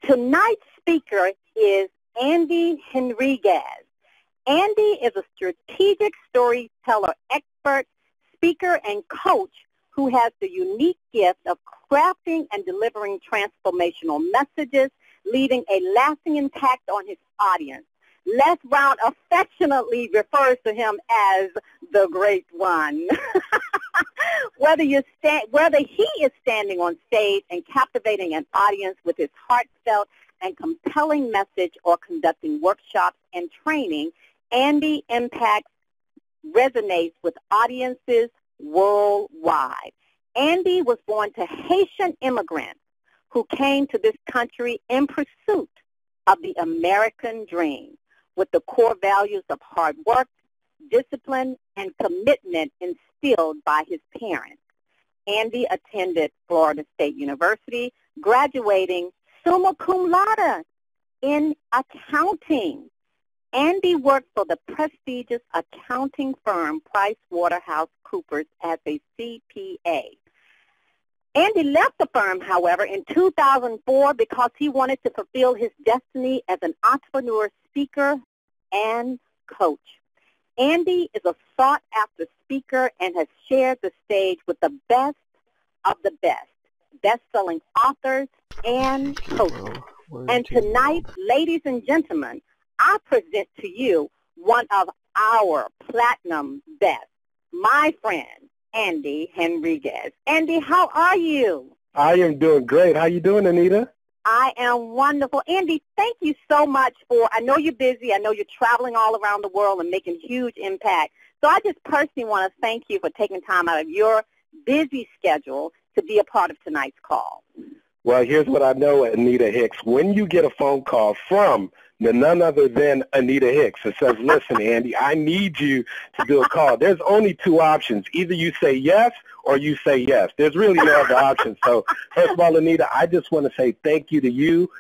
Tonight's speaker is Andy Henriquez. Andy is a strategic storyteller expert, speaker, and coach who has the unique gift of crafting and delivering transformational messages, leaving a lasting impact on his audience. Les Brown affectionately refers to him as the Great One. Whether he is standing on stage and captivating an audience with his heartfelt and compelling message or conducting workshops and training, Andy Impact resonates with audiences worldwide. Andy was born to Haitian immigrants who came to this country in pursuit of the American dream, with the core values of hard work, discipline, and commitment instilled by his parents. Andy attended Florida State University, graduating summa cum laude in accounting. Andy worked for the prestigious accounting firm PricewaterhouseCoopers as a CPA. Andy left the firm, however, in 2004 because he wanted to fulfill his destiny as an entrepreneur, speaker, and coach. Andy is a sought-after speaker and has shared the stage with the best of the best-selling authors and coaches. And tonight, ladies and gentlemen, I present to you one of our platinum best, my friend, Andy Henriquez. Andy, how are you? I am doing great. How you doing, Anita? I am wonderful. Andy, thank you so much I know you're busy. I know you're traveling all around the world and making huge impact. So I just personally want to thank you for taking time out of your busy schedule to be a part of tonight's call. Well, here's what I know, Anita Hicks. When you get a phone call from none other than Anita Hicks that says, listen, Andy, I need you to do a call, there's only two options. Either you say yes or you say yes. There's really no other option. So first of all, Anita, I just want to say thank you to you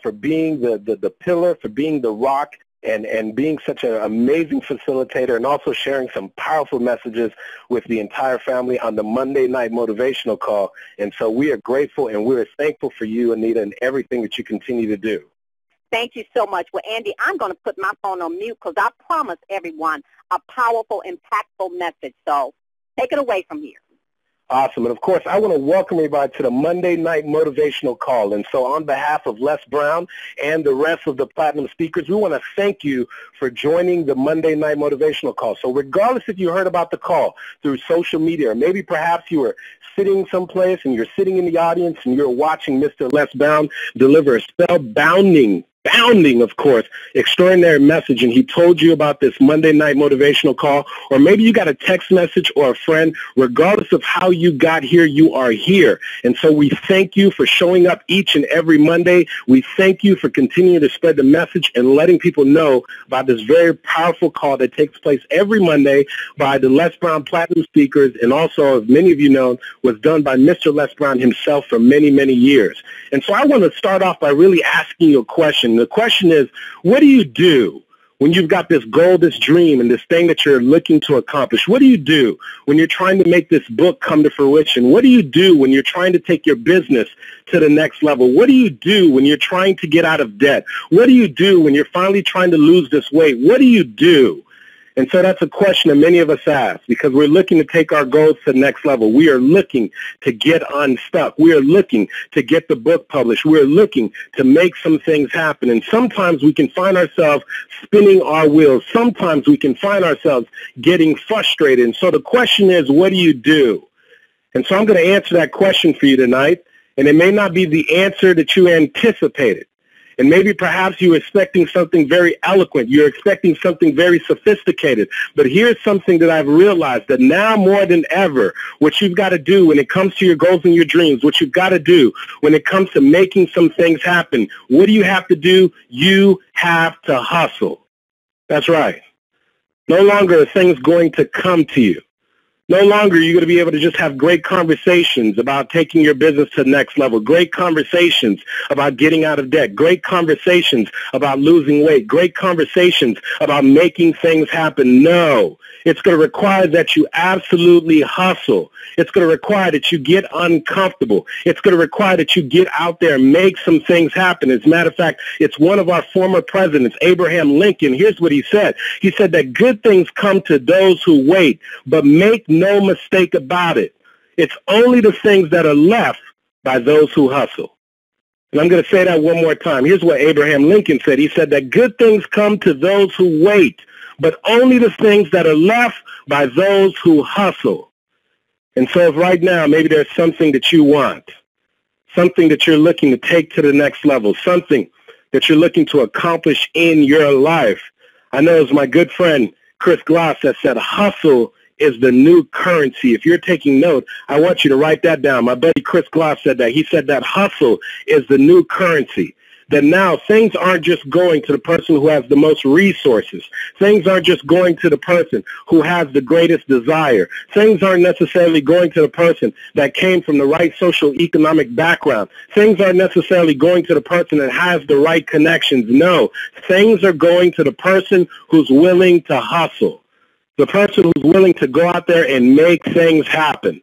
for being the pillar, for being the rock, and being such an amazing facilitator, and also sharing some powerful messages with the entire family on the Monday night motivational call. And so we are grateful and we're thankful for you, Anita, and everything that you continue to do. Thank you so much. Well, Andy, I'm going to put my phone on mute because I promise everyone a powerful, impactful message. So take it away from here. Awesome. And, of course, I want to welcome everybody to the Monday Night Motivational Call. And so on behalf of Les Brown and the rest of the Platinum speakers, we want to thank you for joining the Monday Night Motivational Call. So regardless if you heard about the call through social media, or maybe perhaps you were sitting someplace and you're sitting in the audience and you're watching Mr. Les Brown deliver a spellbounding, of course, extraordinary message, and he told you about this Monday night motivational call, or maybe you got a text message or a friend. Regardless of how you got here, you are here. And so we thank you for showing up each and every Monday. We thank you for continuing to spread the message and letting people know about this very powerful call that takes place every Monday by the Les Brown Platinum speakers, and also, as many of you know, was done by Mr. Les Brown himself for many, many years. And so I want to start off by really asking you a question. The question is, what do you do when you've got this goal, this dream, and this thing that you're looking to accomplish? What do you do when you're trying to make this book come to fruition? What do you do when you're trying to take your business to the next level? What do you do when you're trying to get out of debt? What do you do when you're finally trying to lose this weight? What do you do? And so that's a question that many of us ask, because we're looking to take our goals to the next level. We are looking to get unstuck. We are looking to get the book published. We are looking to make some things happen. And sometimes we can find ourselves spinning our wheels. Sometimes we can find ourselves getting frustrated. And so the question is, what do you do? And so I'm going to answer that question for you tonight. And it may not be the answer that you anticipated. And maybe perhaps you're expecting something very eloquent. You're expecting something very sophisticated. But here's something that I've realized, that now more than ever, what you've got to do when it comes to your goals and your dreams, what you've got to do when it comes to making some things happen, what do you have to do? You have to hustle. That's right. No longer are things going to come to you. No longer are you going to be able to just have great conversations about taking your business to the next level, great conversations about getting out of debt, great conversations about losing weight, great conversations about making things happen. No, it's going to require that you absolutely hustle. It's going to require that you get uncomfortable. It's going to require that you get out there and make some things happen. As a matter of fact, it's one of our former presidents, Abraham Lincoln. Here's what he said. He said that good things come to those who wait, but make no mistake about it. It's only the things that are left by those who hustle. And I'm going to say that one more time. Here's what Abraham Lincoln said. He said that good things come to those who wait, but only the things that are left by those who hustle. And so if right now maybe there's something that you want, something that you're looking to take to the next level, something that you're looking to accomplish in your life. I know it was my good friend Chris Gloss that said hustle is the new currency. If you're taking note, I want you to write that down. My buddy Chris Gloss said that. He said that hustle is the new currency. That now things aren't just going to the person who has the most resources. Things aren't just going to the person who has the greatest desire. Things aren't necessarily going to the person that came from the right social economic background. Things aren't necessarily going to the person that has the right connections. No, things are going to the person who's willing to hustle. The person who's willing to go out there and make things happen.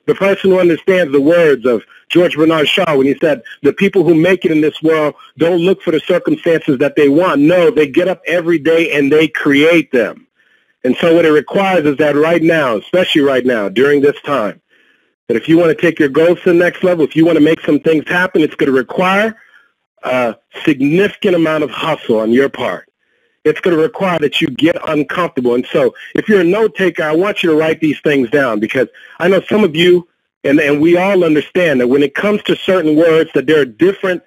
The person who understands the words of George Bernard Shaw when he said, the people who make it in this world don't look for the circumstances that they want. No, they get up every day and they create them. And so what it requires is that right now, especially right now, during this time, that if you want to take your goals to the next level, if you want to make some things happen, it's going to require a significant amount of hustle on your part. It's going to require that you get uncomfortable. And so if you're a note taker, I want you to write these things down, because I know some of you, and we all understand that when it comes to certain words, that there are different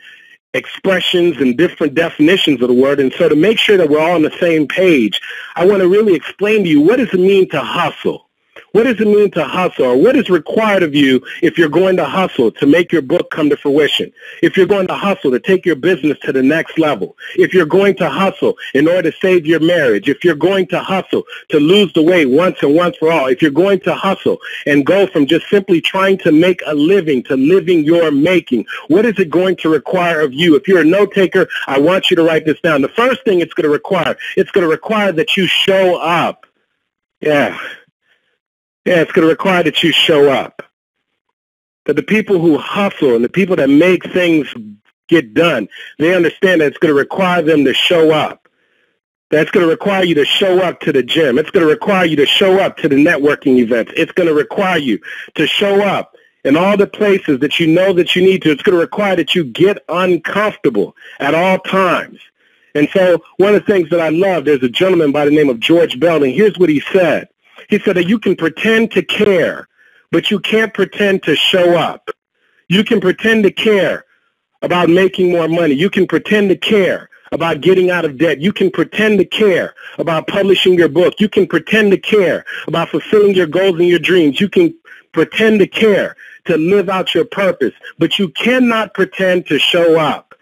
expressions and different definitions of the word. And so to make sure that we're all on the same page, I want to really explain to you, what does it mean to hustle? What does it mean to hustle? Or what is required of you if you're going to hustle to make your book come to fruition? If you're going to hustle to take your business to the next level? If you're going to hustle in order to save your marriage? If you're going to hustle to lose the weight once and once for all? If you're going to hustle and go from just simply trying to make a living to living your making? What is it going to require of you? If you're a note taker, I want you to write this down. The first thing it's going to require that you show up. Yeah, it's going to require that you show up. That the people who hustle and the people that make things get done, they understand that it's going to require them to show up. That's going to require you to show up to the gym. It's going to require you to show up to the networking events. It's going to require you to show up in all the places that you know that you need to. It's going to require that you get uncomfortable at all times. And so one of the things that I love, there's a gentleman by the name of George Bell, and here's what he said. He said that you can pretend to care, but you can't pretend to show up. You can pretend to care about making more money. You can pretend to care about getting out of debt. You can pretend to care about publishing your book. You can pretend to care about fulfilling your goals and your dreams. You can pretend to care to live out your purpose, but you cannot pretend to show up.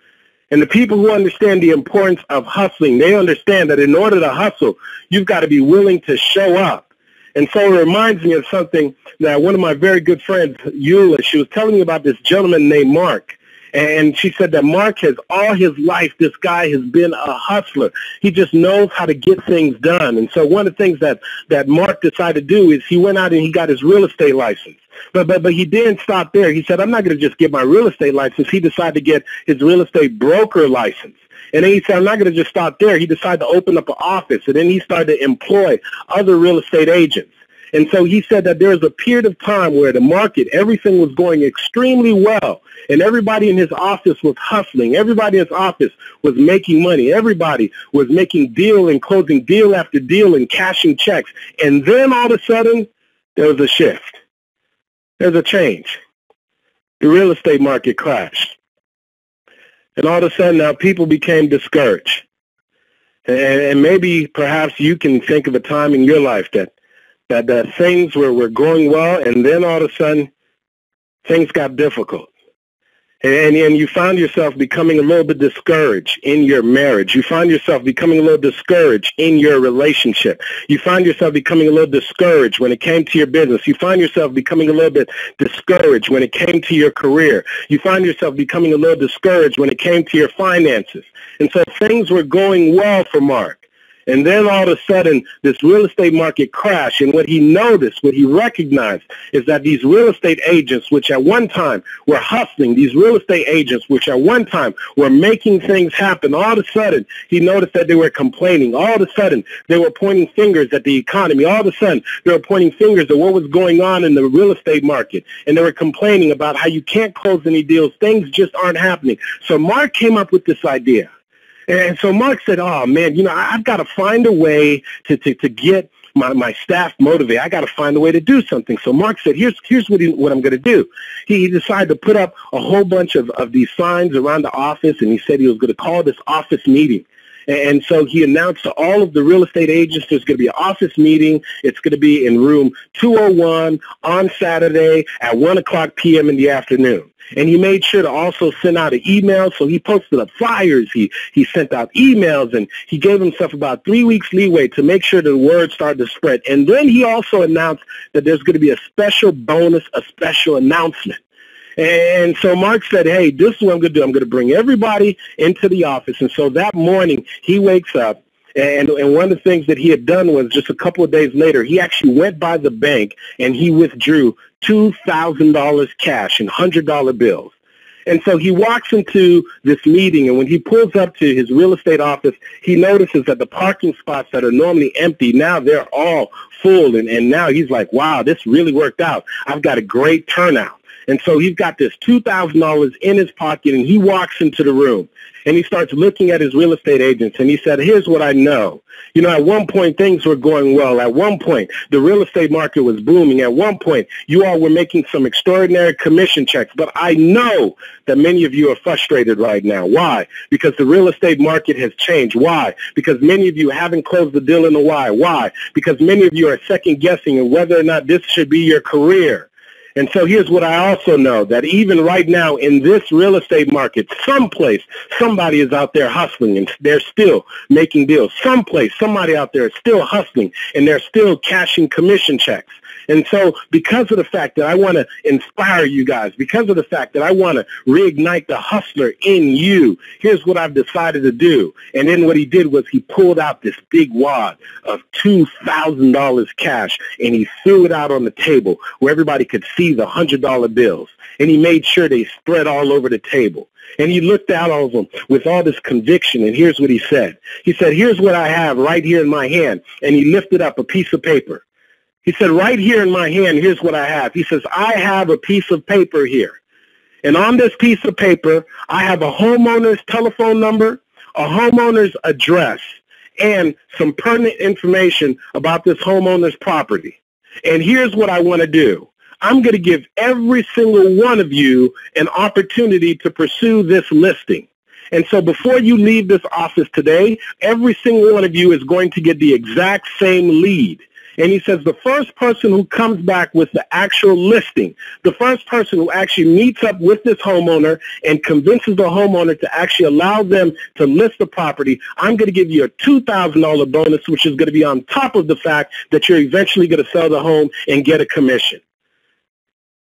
And the people who understand the importance of hustling, they understand that in order to hustle, you've got to be willing to show up. And so it reminds me of something that one of my very good friends, Eula, she was telling me about this gentleman named Mark. And she said that Mark has all his life, this guy has been a hustler. He just knows how to get things done. And so one of the things that Mark decided to do is he went out and he got his real estate license. But he didn't stop there. He said, I'm not going to just get my real estate license. He decided to get his real estate broker license. And then he said, I'm not going to just stop there. He decided to open up an office, and then he started to employ other real estate agents. And so he said that there was a period of time where the market, everything was going extremely well, and everybody in his office was hustling. Everybody in his office was making money. Everybody was making deal and closing deal after deal and cashing checks. And then all of a sudden, there was a shift. There's a change. The real estate market crashed. And all of a sudden now people became discouraged. And maybe perhaps you can think of a time in your life that things were going well, and then all of a sudden things got difficult. And you find yourself becoming a little bit discouraged in your marriage. You find yourself becoming a little discouraged in your relationship. You find yourself becoming a little discouraged when it came to your business. You find yourself becoming a little bit discouraged when it came to your career. You find yourself becoming a little discouraged when it came to your finances. And so things were going well for Mark. And then all of a sudden, this real estate market crashed. And what he noticed, what he recognized, is that these real estate agents, which at one time were hustling, these real estate agents, which at one time were making things happen, all of a sudden, he noticed that they were complaining. All of a sudden, they were pointing fingers at the economy. All of a sudden, they were pointing fingers at what was going on in the real estate market. And they were complaining about how you can't close any deals. Things just aren't happening. So Mark came up with this idea. And so Mark said, oh, man, you know, I've got to find a way to get my staff motivated. I got to find a way to do something. So Mark said, here's what I'm going to do. He decided to put up a whole bunch of these signs around the office, and he said he was going to call this office meeting. And so he announced to all of the real estate agents there's going to be an office meeting. It's going to be in room 201 on Saturday at 1:00 p.m. in the afternoon. And he made sure to also send out an email. So he posted up flyers. He sent out emails, and he gave himself about 3 weeks leeway to make sure the word started to spread. And then he also announced that there's going to be a special bonus, a special announcement. And so Mark said, hey, this is what I'm going to do. I'm going to bring everybody into the office. And so that morning he wakes up, and one of the things that he had done was just a couple of days later, he actually went by the bank and he withdrew $2,000 cash in $100 bills. And so he walks into this meeting, and when he pulls up to his real estate office, he notices that the parking spots that are normally empty, now they're all full. And now he's like, wow, this really worked out. I've got a great turnout. And so he's got this $2,000 in his pocket, and he walks into the room, and he starts looking at his real estate agents, and he said, here's what I know. You know, at one point, things were going well. At one point, the real estate market was booming. At one point, you all were making some extraordinary commission checks. But I know that many of you are frustrated right now. Why? Because the real estate market has changed. Why? Because many of you haven't closed the deal in a while. Why? Because many of you are second-guessing on whether or not this should be your career. And so here's what I also know, that even right now in this real estate market, someplace, somebody is out there hustling, and they're still making deals. Someplace, somebody out there is still hustling, and they're still cashing commission checks. And so because of the fact that I want to inspire you guys, because of the fact that I want to reignite the hustler in you, here's what I've decided to do. And then what he did was he pulled out this big wad of $2,000 cash, and he threw it out on the table where everybody could see the $100 bills. And he made sure they spread all over the table. And he looked at all of them with all this conviction, and here's what he said. He said, here's what I have right here in my hand. And he lifted up a piece of paper. He said, right here in my hand, here's what I have. He says, I have a piece of paper here. And on this piece of paper, I have a homeowner's telephone number, a homeowner's address, and some pertinent information about this homeowner's property. And here's what I want to do. I'm going to give every single one of you an opportunity to pursue this listing. And so before you leave this office today, every single one of you is going to get the exact same lead. And he says the first person who comes back with the actual listing, the first person who actually meets up with this homeowner and convinces the homeowner to actually allow them to list the property, I'm going to give you a $2,000 bonus, which is going to be on top of the fact that you're eventually going to sell the home and get a commission.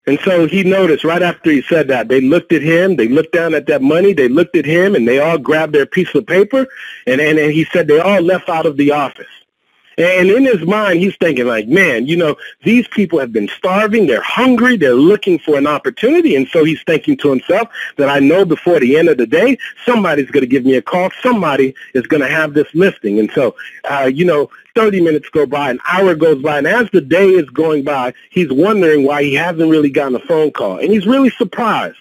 And so he noticed right after he said that, they looked at him, they looked down at that money, they looked at him, and they all grabbed their piece of paper, and he said they all left out of the office. And in his mind, he's thinking like, man, you know, these people have been starving. They're hungry. They're looking for an opportunity. And so he's thinking to himself that I know before the end of the day, somebody's going to give me a call. Somebody is going to have this listing. And so, 30 minutes go by, an hour goes by. And as the day is going by, he's wondering why he hasn't really gotten a phone call. And he's really surprised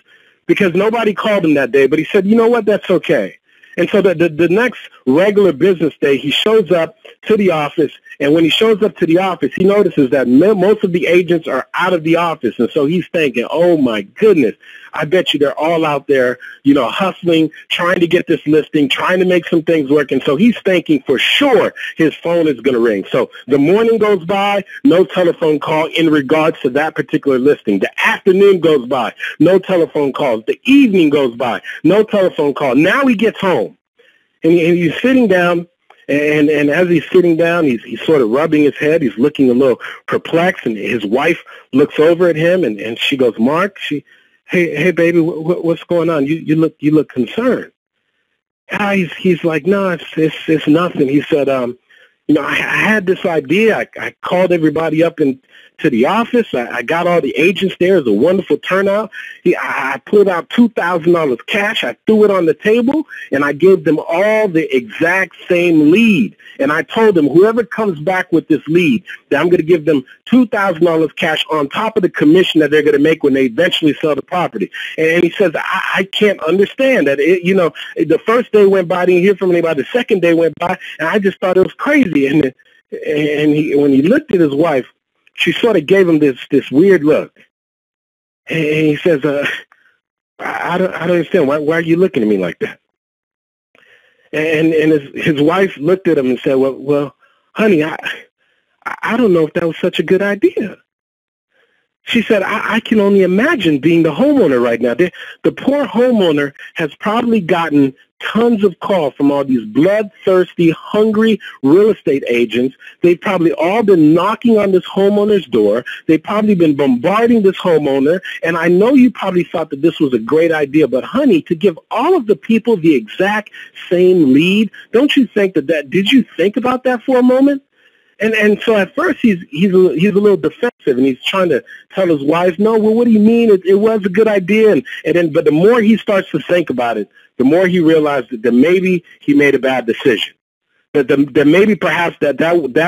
because nobody called him that day. But he said, you know what? That's okay. And so the next regular business day, he shows up to the office, and when he shows up to the office, he notices that most of the agents are out of the office. And so he's thinking, oh, my goodness, I bet you they're all out there, you know, hustling, trying to get this listing, trying to make some things work. And so he's thinking for sure his phone is going to ring. So the morning goes by, no telephone call in regards to that particular listing. The afternoon goes by, no telephone calls. The evening goes by, no telephone call. Now he gets home, and he's sitting down. And as he's sitting down, he's sort of rubbing his head. He's looking a little perplexed, and his wife looks over at him, and she goes, "Mark, hey, baby, what's going on? You look concerned." He's like, "No, it's nothing." He said, "You know, I had this idea. I called everybody up into the office. I got all the agents there. It was a wonderful turnout. I pulled out $2,000 cash. I threw it on the table, and I gave them all the exact same lead. And I told them whoever comes back with this lead, that I'm going to give them $2,000 cash on top of the commission that they're going to make when they eventually sell the property." And he says, I can't understand that. You know, the first day went by, I didn't hear from anybody. The second day went by, and I just thought it was crazy. And when he looked at his wife, she sort of gave him this weird look. And he says, I don't understand. Why are you looking at me like that? And his wife looked at him and said, well, honey, I don't know if that was such a good idea. She said, I can only imagine being the homeowner right now. The poor homeowner has probably gotten tons of calls from all these bloodthirsty, hungry real estate agents. They've probably all been knocking on this homeowner's door. They've probably been bombarding this homeowner. And I know you probably thought that this was a great idea, but honey, to give all of the people the exact same lead, don't you think did you think about that for a moment? And so at first he's a little defensive, and he's trying to tell his wife, no, well, what do you mean? It was a good idea. But the more he starts to think about it, the more he realized that maybe he made a bad decision. That maybe perhaps that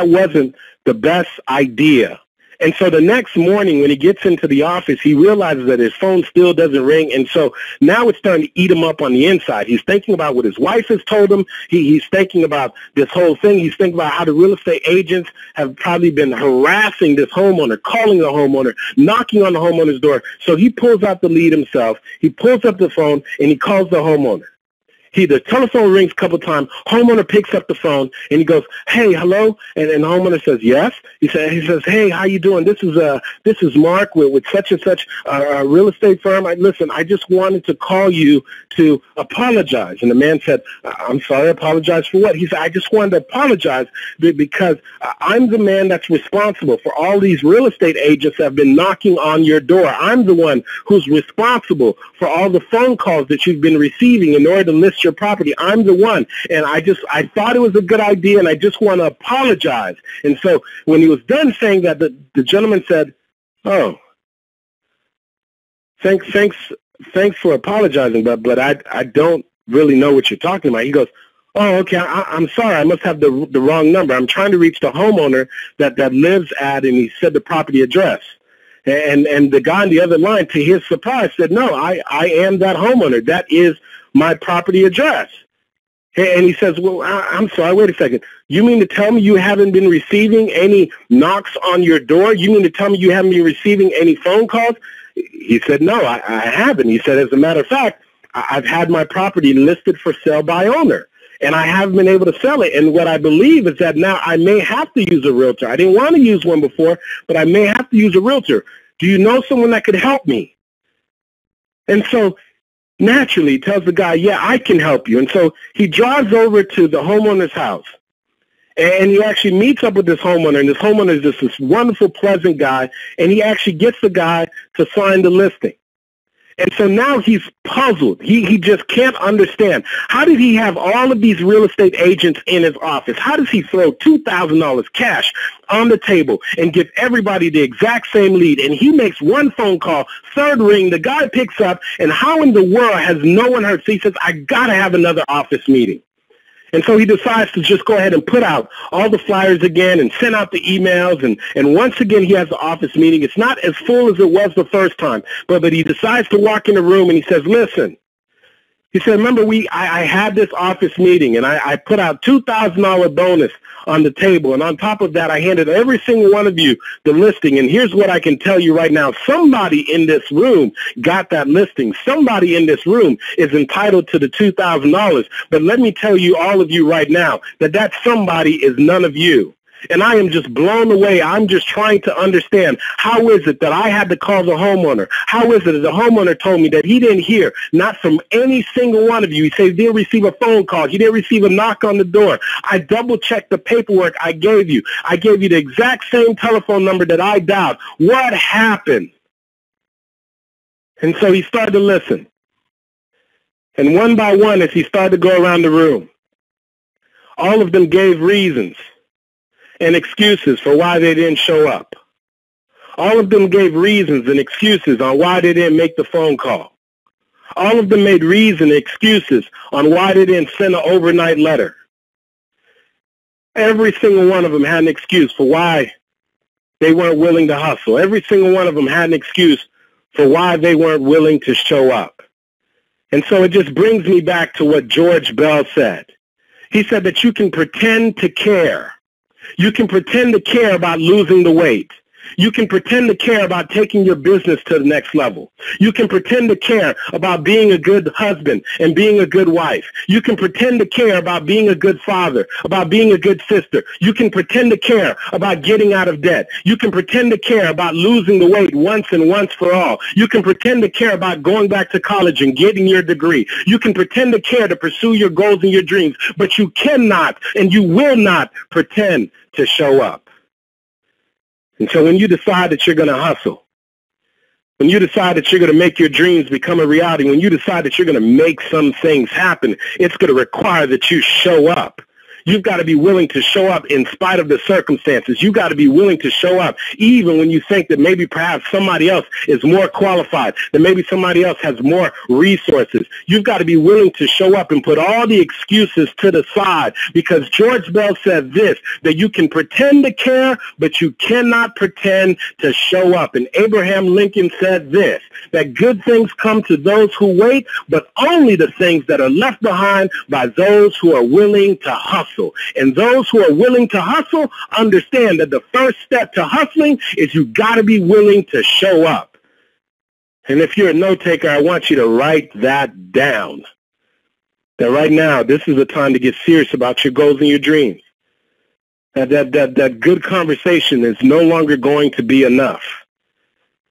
wasn't the best idea. And so the next morning when he gets into the office, he realizes that his phone still doesn't ring. And so now it's starting to eat him up on the inside. He's thinking about what his wife has told him. He's thinking about this whole thing. He's thinking about how the real estate agents have probably been harassing this homeowner, calling the homeowner, knocking on the homeowner's door. So he pulls out the lead himself. He pulls up the phone, and he calls the homeowner. The telephone rings a couple times. Homeowner picks up the phone, and he goes, "Hey, hello," and the homeowner says, "Yes." He says, "Hey, how you doing? This is Mark with such and such a real estate firm. Listen, I just wanted to call you to apologize." And the man said, "I'm sorry, apologize for what?" He said, "I just wanted to apologize because I'm the man that's responsible for all these real estate agents that have been knocking on your door. I'm the one who's responsible for all the phone calls that you've been receiving in order to list your property. I'm the one, and I thought it was a good idea, and I just want to apologize." And so when he was done saying that, the gentleman said, "Oh, thanks for apologizing, but I don't really know what you're talking about." He goes, "Oh, okay, I'm sorry. I must have the wrong number. I'm trying to reach the homeowner that lives at," and he said the property address. And the guy on the other line, to his surprise, said, "No, I am that homeowner. That is my property address." And he says, "Well, I'm sorry, wait a second. You mean to tell me you haven't been receiving any knocks on your door? You mean to tell me you haven't been receiving any phone calls?" He said, "No, I haven't." He said, "As a matter of fact, I've had my property listed for sale by owner, and I haven't been able to sell it. And what I believe is that now I may have to use a realtor. I didn't want to use one before, but I may have to use a realtor. Do you know someone that could help me?" And so naturally, he tells the guy, "Yeah, I can help you." And so he drives over to the homeowner's house, and he actually meets up with this homeowner, and this homeowner is just this wonderful, pleasant guy, and he actually gets the guy to sign the listing. And so now he's puzzled. He just can't understand. How did he have all of these real estate agents in his office? How does he throw $2,000 cash on the table and give everybody the exact same lead? And he makes one phone call, third ring, the guy picks up, and how in the world has no one heard? So he says, "I got to have another office meeting." And so he decides to just go ahead and put out all the flyers again and send out the emails. And once again, he has the office meeting. It's not as full as it was the first time, but he decides to walk in the room, and he says, "Listen, He said, remember, I had this office meeting, and I put out $2,000 bonus on the table, and on top of that, I handed every single one of you the listing, and here's what I can tell you right now. Somebody in this room got that listing. Somebody in this room is entitled to the $2,000, but let me tell you, all of you right now, that somebody is none of you. And I am just blown away. I'm just trying to understand, how is it that I had to call the homeowner? How is it that the homeowner told me that he didn't hear, not from any single one of you? He said he didn't receive a phone call. He didn't receive a knock on the door. I double-checked the paperwork I gave you. I gave you the exact same telephone number that I dialed. What happened? And so he started to listen. And one by one, as he started to go around the room, all of them gave reasons and excuses for why they didn't show up. All of them gave reasons and excuses on why they didn't make the phone call. All of them made reasons and excuses on why they didn't send an overnight letter. Every single one of them had an excuse for why they weren't willing to hustle. Every single one of them had an excuse for why they weren't willing to show up. And so it just brings me back to what George Bell said. He said that you can pretend to care. You can pretend to care about losing the weight. You can pretend to care about taking your business to the next level. You can pretend to care about being a good husband and being a good wife. You can pretend to care about being a good father, about being a good sister. You can pretend to care about getting out of debt. You can pretend to care about losing the weight once and once for all. You can pretend to care about going back to college and getting your degree. You can pretend to care to pursue your goals and your dreams, but you cannot and you will not pretend to show up. And so when you decide that you're going to hustle, when you decide that you're going to make your dreams become a reality, when you decide that you're going to make some things happen, it's going to require that you show up. You've got to be willing to show up in spite of the circumstances. You've got to be willing to show up even when you think that maybe perhaps somebody else is more qualified, that maybe somebody else has more resources. You've got to be willing to show up and put all the excuses to the side, because George Bell said this, that you can pretend to care, but you cannot pretend to show up. And Abraham Lincoln said this, that good things come to those who wait, but only the things that are left behind by those who are willing to hustle. And those who are willing to hustle understand that the first step to hustling is you got to be willing to show up. And if you're a note taker, I want you to write that down. That right now, this is the time to get serious about your goals and your dreams. That good conversation is no longer going to be enough.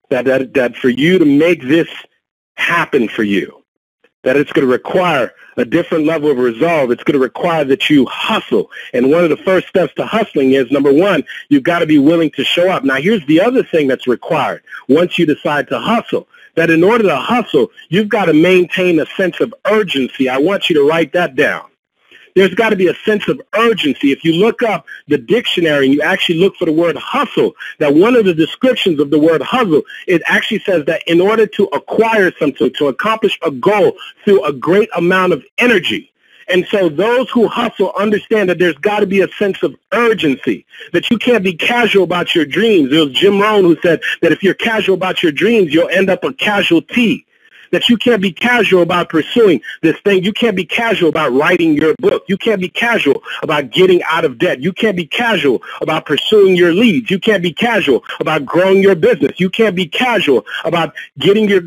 That for you to make this happen for you, that it's going to require a different level of resolve. It's going to require that you hustle. And one of the first steps to hustling is, number one, you've got to be willing to show up. Now, here's the other thing that's required once you decide to hustle, that in order to hustle, you've got to maintain a sense of urgency. I want you to write that down. There's got to be a sense of urgency. If you look up the dictionary and you actually look for the word hustle, that one of the descriptions of the word hustle, it actually says that in order to acquire something, to accomplish a goal through a great amount of energy. And so those who hustle understand that there's got to be a sense of urgency, that you can't be casual about your dreams. It was Jim Rohn who said that if you're casual about your dreams, you'll end up a casualty. That you can't be casual about pursuing this thing. You can't be casual about writing your book. You can't be casual about getting out of debt. You can't be casual about pursuing your leads. You can't be casual about growing your business. You can't be casual about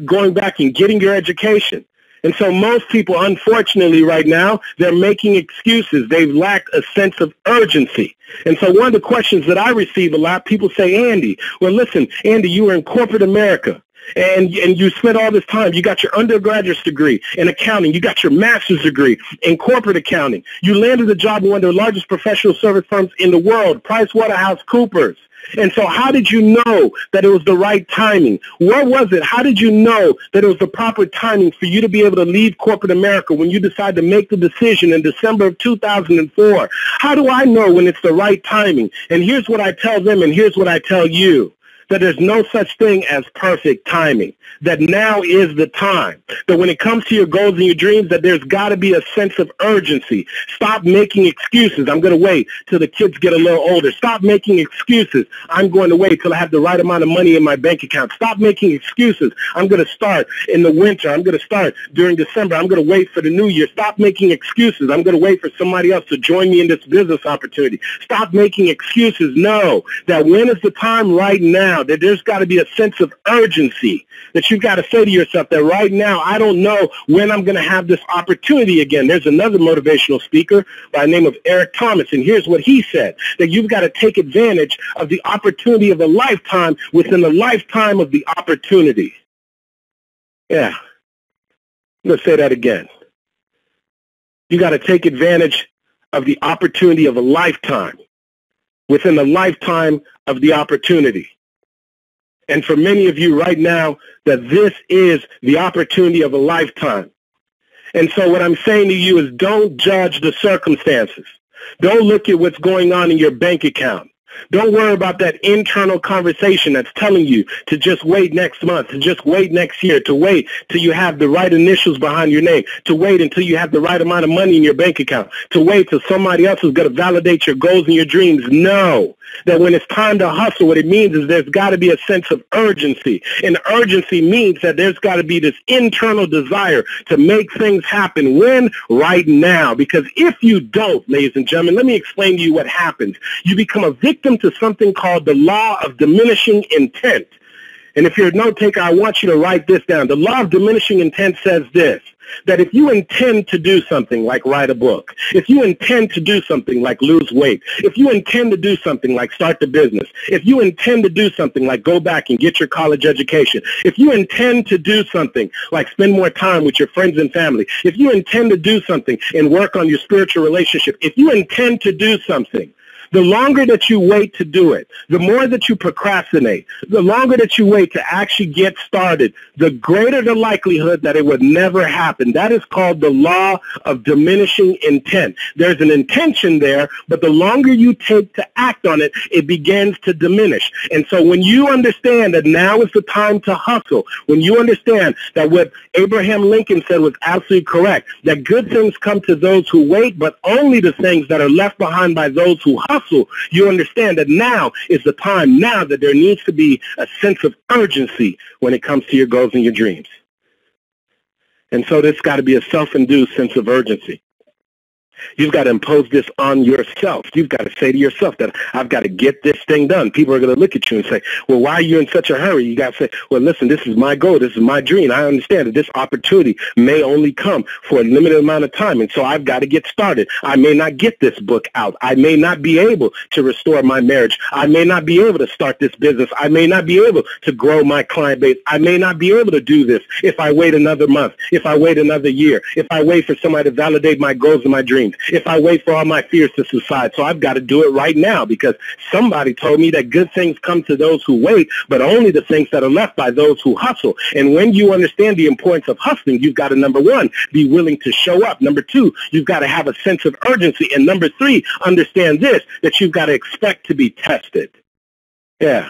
going back and getting your education. And so most people, unfortunately, right now, they're making excuses. They've lacked a sense of urgency. And so one of the questions that I receive a lot, people say, Andy, well, listen, Andy, you were in corporate America. And you spent all this time. You got your undergraduate degree in accounting. You got your master's degree in corporate accounting. You landed a job in one of the largest professional service firms in the world, PricewaterhouseCoopers. And so how did you know that it was the right timing? What was it? How did you know that it was the proper timing for you to be able to leave corporate America when you decided to make the decision in December of 2004? How do I know when it's the right timing? And here's what I tell them, and here's what I tell you. that there's no such thing as perfect timing, that now is the time, that when it comes to your goals and your dreams, that there's got to be a sense of urgency. Stop making excuses. I'm going to wait till the kids get a little older. Stop making excuses. I'm going to wait till I have the right amount of money in my bank account. Stop making excuses. I'm going to start in the winter. I'm going to start during December. I'm going to wait for the new year. Stop making excuses. I'm going to wait for somebody else to join me in this business opportunity. Stop making excuses. Know that when is the time right now, that there's got to be a sense of urgency, that you've got to say to yourself that right now, I don't know when I'm going to have this opportunity again. There's another motivational speaker by the name of Eric Thomas, and here's what he said, that you've got to take advantage of the opportunity of a lifetime within the lifetime of the opportunity. Yeah, I'm going to say that again. You got to take advantage of the opportunity of a lifetime within the lifetime of the opportunity. And for many of you right now, that this is the opportunity of a lifetime. And so what I'm saying to you is don't judge the circumstances. Don't look at what's going on in your bank account. Don't worry about that internal conversation that's telling you to just wait next month, to just wait next year, to wait till you have the right initials behind your name, to wait until you have the right amount of money in your bank account, to wait till somebody else is going to validate your goals and your dreams. Know that when it's time to hustle, what it means is there's got to be a sense of urgency. And urgency means that there's got to be this internal desire to make things happen. When? Right now. Because if you don't, ladies and gentlemen, let me explain to you what happens. You become a victim to something called the law of diminishing intent. And if you're a note taker, I want you to write this down. The law of diminishing intent says this, that if you intend to do something like write a book, if you intend to do something like lose weight, if you intend to do something like start the business, if you intend to do something like go back and get your college education, if you intend to do something like spend more time with your friends and family, if you intend to do something and work on your spiritual relationship, if you intend to do something, the longer that you wait to do it, the more that you procrastinate, the longer that you wait to actually get started, the greater the likelihood that it would never happen. That is called the law of diminishing intent. There's an intention there, but the longer you take to act on it, it begins to diminish. And so when you understand that now is the time to hustle, when you understand that what Abraham Lincoln said was absolutely correct, that good things come to those who wait, but only the things that are left behind by those who hustle, you understand that now is the time, now that there needs to be a sense of urgency when it comes to your goals and your dreams. And so there's got to be a self-induced sense of urgency. You've got to impose this on yourself. You've got to say to yourself that I've got to get this thing done. People are going to look at you and say, well, why are you in such a hurry? You got to say, well, listen, this is my goal. This is my dream. I understand that this opportunity may only come for a limited amount of time. And so I've got to get started. I may not get this book out. I may not be able to restore my marriage. I may not be able to start this business. I may not be able to grow my client base. I may not be able to do this if I wait another month, if I wait another year, if I wait for somebody to validate my goals and my dreams, if I wait for all my fears to subside. So I've got to do it right now because somebody told me that good things come to those who wait, but only the things that are left by those who hustle. And when you understand the importance of hustling, you've got to, number one, be willing to show up. Number two, you've got to have a sense of urgency. And number three, understand this, that you've got to expect to be tested. Yeah.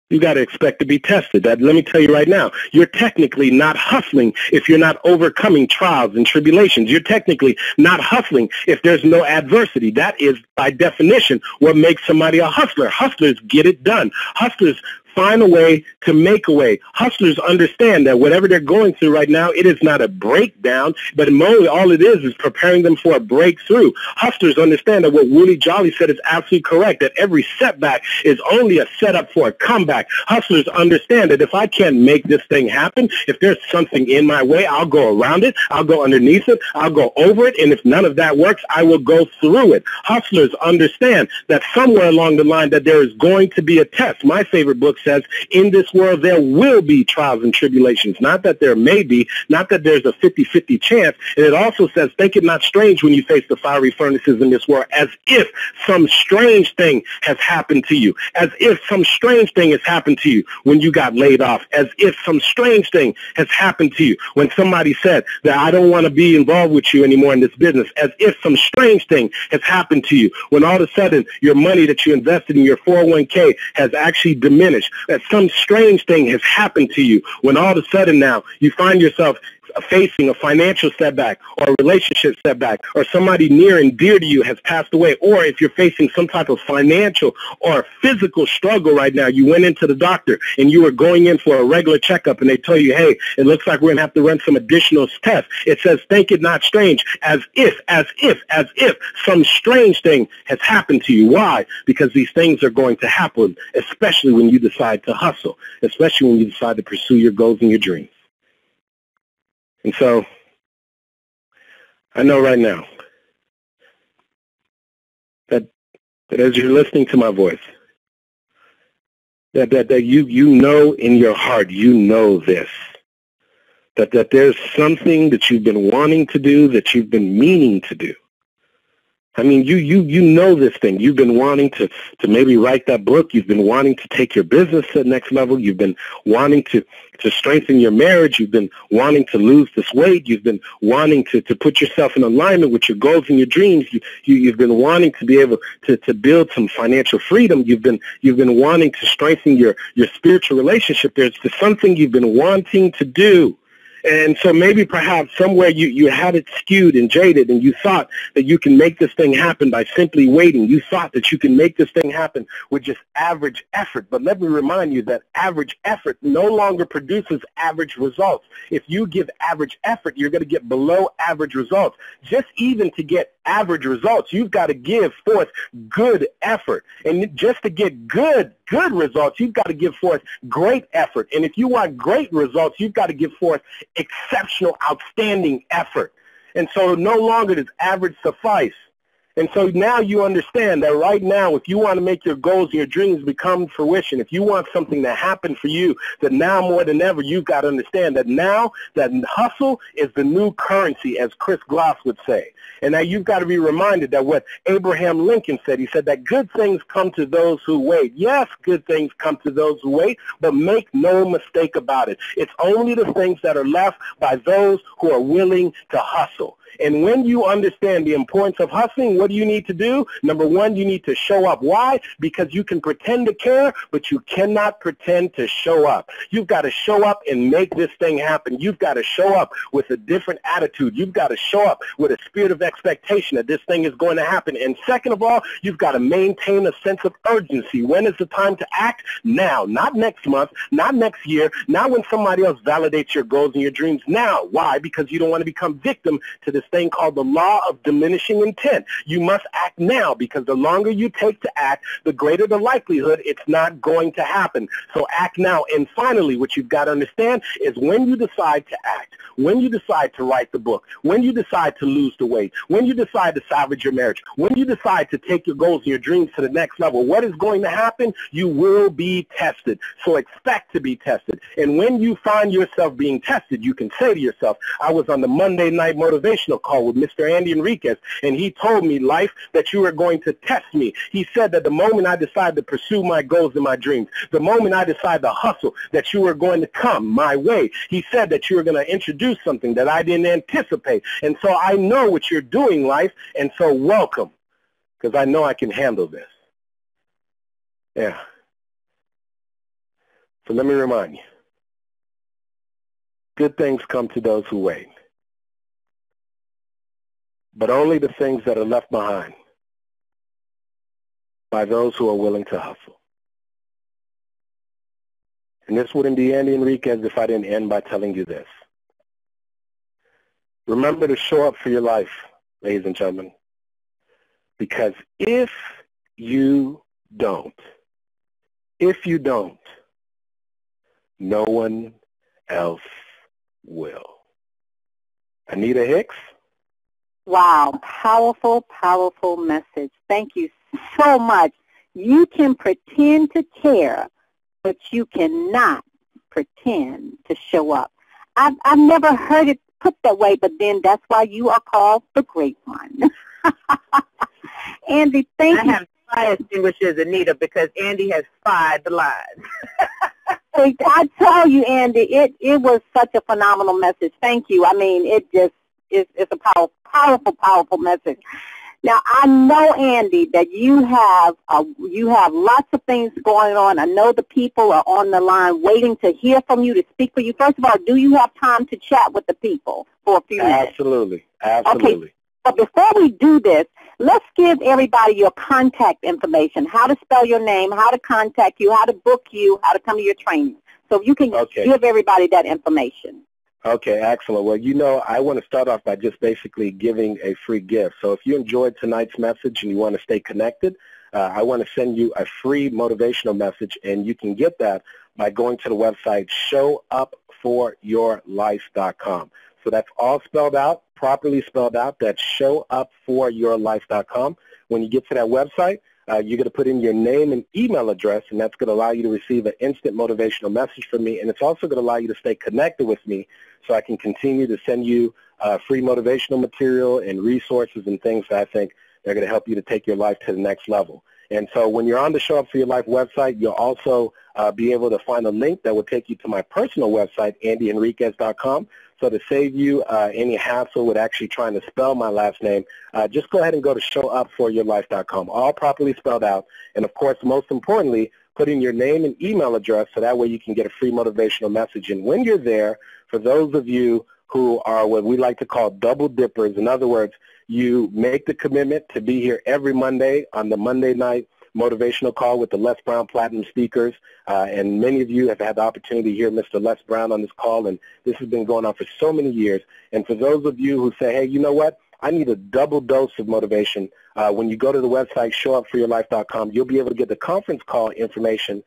You got to expect to be tested. Let me tell you right now, you're technically not hustling if you're not overcoming trials and tribulations. You're technically not hustling if there's no adversity. That is, by definition, what makes somebody a hustler. Hustlers get it done. Hustlers find a way to make a way. Hustlers understand that whatever they're going through right now, it is not a breakdown, but all it is preparing them for a breakthrough. Hustlers understand that what Willie Jolly said is absolutely correct, that every setback is only a setup for a comeback. Hustlers understand that if I can't make this thing happen, if there's something in my way, I'll go around it, I'll go underneath it, I'll go over it, and if none of that works, I will go through it. Hustlers understand that somewhere along the line that there is going to be a test. My favorite book says, in this world there will be trials and tribulations. Not that there may be, not that there's a 50-50 chance. And it also says, think it not strange when you face the fiery furnaces in this world, as if some strange thing has happened to you, as if some strange thing has happened to you when you got laid off, as if some strange thing has happened to you when somebody said that I don't want to be involved with you anymore in this business, as if some strange thing has happened to you when all of a sudden your money that you invested in your 401k has actually diminished, that some strange thing has happened to you when all of a sudden now you find yourself facing a financial setback or a relationship setback, or somebody near and dear to you has passed away, or if you're facing some type of financial or physical struggle right now, you went into the doctor and you were going in for a regular checkup and they tell you, hey, it looks like we're going to have to run some additional tests. It says, think it not strange, as if some strange thing has happened to you. Why? Because these things are going to happen, especially when you decide to hustle, especially when you decide to pursue your goals and your dreams. And so I know right now that as you're listening to my voice, that you know in your heart, you know this, that there's something that you've been wanting to do, that you've been meaning to do. I mean, you know this thing. You've been wanting to maybe write that book. You've been wanting to take your business to the next level. You've been wanting to strengthen your marriage. You've been wanting to lose this weight. You've been wanting to put yourself in alignment with your goals and your dreams. You've been wanting to be able to build some financial freedom. You've been wanting to strengthen your spiritual relationship. There's something you've been wanting to do. And so maybe perhaps somewhere you had it skewed and jaded, and you thought that you can make this thing happen by simply waiting. You thought that you can make this thing happen with just average effort. But let me remind you that average effort no longer produces average results. If you give average effort, you're going to get below average results. Just even to get average results, you've got to give forth good effort. And just to get good results, you've got to give forth great effort. And if you want great results, you've got to give forth exceptional, outstanding effort. And so no longer does average suffice. And so now you understand that right now, if you want to make your goals and your dreams become fruition, if you want something to happen for you, that now more than ever, you've got to understand that now that hustle is the new currency, as Chris Gloss would say. And now you've got to be reminded that what Abraham Lincoln said, he said that good things come to those who wait. Yes, good things come to those who wait, but make no mistake about it. It's only the things that are left by those who are willing to hustle. And when you understand the importance of hustling, what do you need to do? Number one, you need to show up. Why? Because you can pretend to care, but you cannot pretend to show up. You've got to show up and make this thing happen. You've got to show up with a different attitude. You've got to show up with a spirit of expectation that this thing is going to happen. And second of all, you've got to maintain a sense of urgency. When is the time to act? Now, not next month, not next year, not when somebody else validates your goals and your dreams. Now. Why? Because you don't want to become victim to this thing called the law of diminishing intent. You must act now, because the longer you take to act, the greater the likelihood it's not going to happen. So act now. And finally, what you've got to understand is when you decide to act, when you decide to write the book, when you decide to lose the weight, when you decide to salvage your marriage, when you decide to take your goals and your dreams to the next level, what is going to happen? You will be tested. So expect to be tested. And when you find yourself being tested, you can say to yourself, I was on the Monday night motivational call with Mr. Andy Henriquez, and he told me, life, that you are going to test me. He said that the moment I decide to pursue my goals and my dreams, the moment I decide to hustle, that you are going to come my way. He said that you are going to introduce something that I didn't anticipate. And so I know what you're doing, life, and so welcome, because I know I can handle this. Yeah. So let me remind you, good things come to those who wait, but only the things that are left behind by those who are willing to hustle. And this wouldn't be Andy Henriquez if I didn't end by telling you this. Remember to show up for your life, ladies and gentlemen, because if you don't, no one else will. Anita Hicks? Wow, powerful, powerful message. Thank you so much. You can pretend to care, but you cannot pretend to show up. I've never heard it put that way, but then that's why you are called the Great One. Andy, thank you. I have fire extinguishers, Anita, because Andy has fired the lines. I tell you, Andy, it was such a phenomenal message. Thank you. I mean, it's a powerful message. Now, I know, Andy, that you have lots of things going on. I know the people are on the line waiting to hear from you, to speak for you. First of all, do you have time to chat with the people for a few minutes? Absolutely. Okay, but before we do this, let's give everybody your contact information, how to spell your name, how to contact you, how to book you, how to come to your training. So if you can give everybody that information. Okay, excellent. Well, you know, I want to start off by just basically giving a free gift. So if you enjoyed tonight's message and you want to stay connected, I want to send you a free motivational message, and you can get that by going to the website showupforyourlife.com. So that's all spelled out, properly spelled out. That's showupforyourlife.com. When you get to that website, you're going to put in your name and email address, and that's going to allow you to receive an instant motivational message from me, and it's also going to allow you to stay connected with me so I can continue to send you free motivational material and resources and things that I think are going to help you to take your life to the next level. And so when you're on the Show Up For Your Life website, you'll also be able to find a link that will take you to my personal website, andyhenriquez.com. So to save you any hassle with actually trying to spell my last name, just go ahead and go to showupforyourlife.com, all properly spelled out. And, of course, most importantly, put in your name and email address so that way you can get a free motivational message. And when you're there, for those of you who are what we like to call double dippers, in other words, you make the commitment to be here every Monday on the Monday night motivational call with the Les Brown Platinum speakers, and many of you have had the opportunity to hear Mr. Les Brown on this call, and this has been going on for so many years. And for those of you who say, hey, you know what, I need a double dose of motivation, when you go to the website showupforyourlife.com, you'll be able to get the conference call information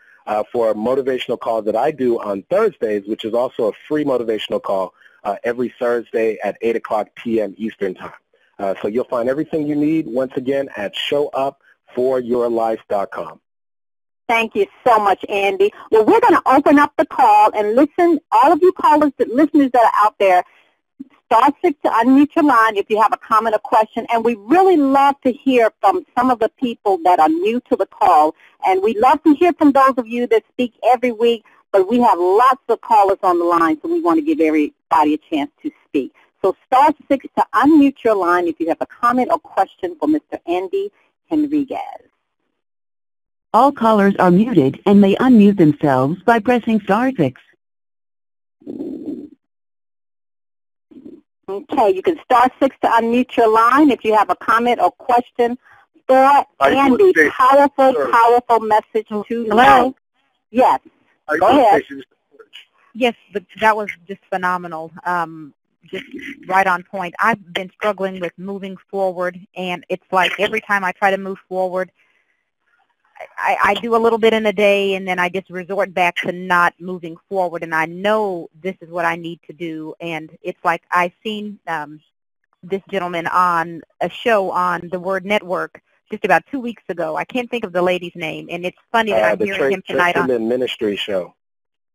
for a motivational call that I do on Thursdays, which is also a free motivational call every Thursday at 8 o'clock p.m. Eastern Time. So you'll find everything you need, once again, at showupforyourlife.com. Thank you so much, Andy. Well, we're going to open up the call and listen, all of you callers, listeners that are out there, star 6 to unmute your line if you have a comment or question. And we really love to hear from some of the people that are new to the call. And we love to hear from those of you that speak every week, but we have lots of callers on the line, so we want to give everybody a chance to speak. So star 6 to unmute your line if you have a comment or question for Mr. Andy Henriquez. All callers are muted and may unmute themselves by pressing star 6. Okay, you can star 6 to unmute your line if you have a comment or question for Andy. Powerful message to you. Hello? Yes. Go ahead. Yes, but that was just phenomenal. Just right on point. I've been struggling with moving forward, and it's like every time I try to move forward, I do a little bit in a day, and then I just resort back to not moving forward, and I know this is what I need to do. And it's like I've seen this gentleman on a show on the Word Network just about 2 weeks ago. I can't think of the lady's name, and it's funny that I'm hearing him tonight on the Ministry show.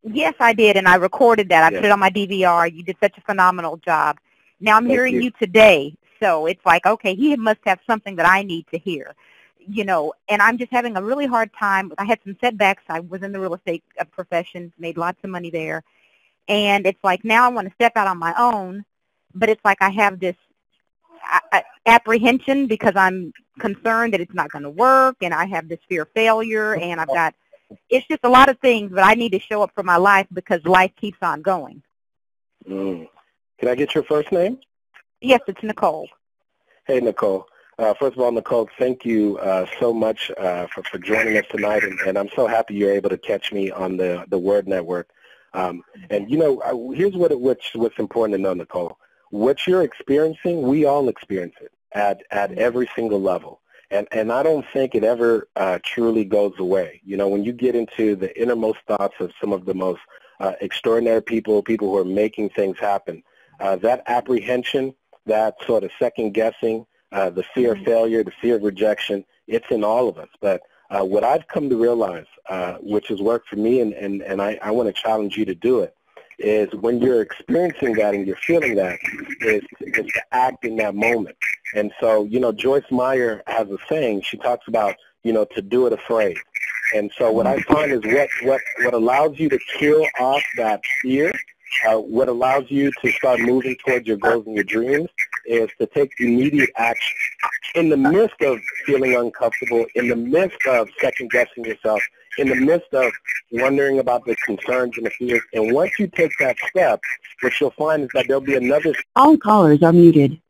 Yes, I did, and I recorded that. I put it on my DVR. You did such a phenomenal job. Now I'm hearing you today, so it's like, okay, he must have something that I need to hear, you know, and I'm just having a really hard time. I had some setbacks. I was in the real estate profession, made lots of money there, and it's like now I want to step out on my own, but it's like I have this apprehension because I'm concerned that it's not going to work, and I have this fear of failure, and I've got it's just a lot of things, but I need to show up for my life because life keeps on going. Can I get your first name? Yes, it's Nicole. Hey, Nicole. First of all, Nicole, thank you so much for joining us tonight, and I'm so happy you're able to catch me on the Word Network. And, you know, here's what's important to know, Nicole. What you're experiencing, we all experience it at every single level. And I don't think it ever truly goes away. You know, when you get into the innermost thoughts of some of the most extraordinary people who are making things happen, that apprehension, that sort of second guessing, the fear of failure, the fear of rejection, it's in all of us. But What I've come to realize, which has worked for me, and I want to challenge you to do it, is when you're experiencing that and you're feeling that, is to act in that moment. And so, Joyce Meyer has a saying. She talks about, to do it afraid. And so what I find is what allows you to kill off that fear, what allows you to start moving towards your goals and your dreams, is to take immediate action. In the midst of feeling uncomfortable, in the midst of second-guessing yourself, in the midst of wondering about the concerns and the fears, and once you take that step, what you'll find is that there'll be another... All callers are muted.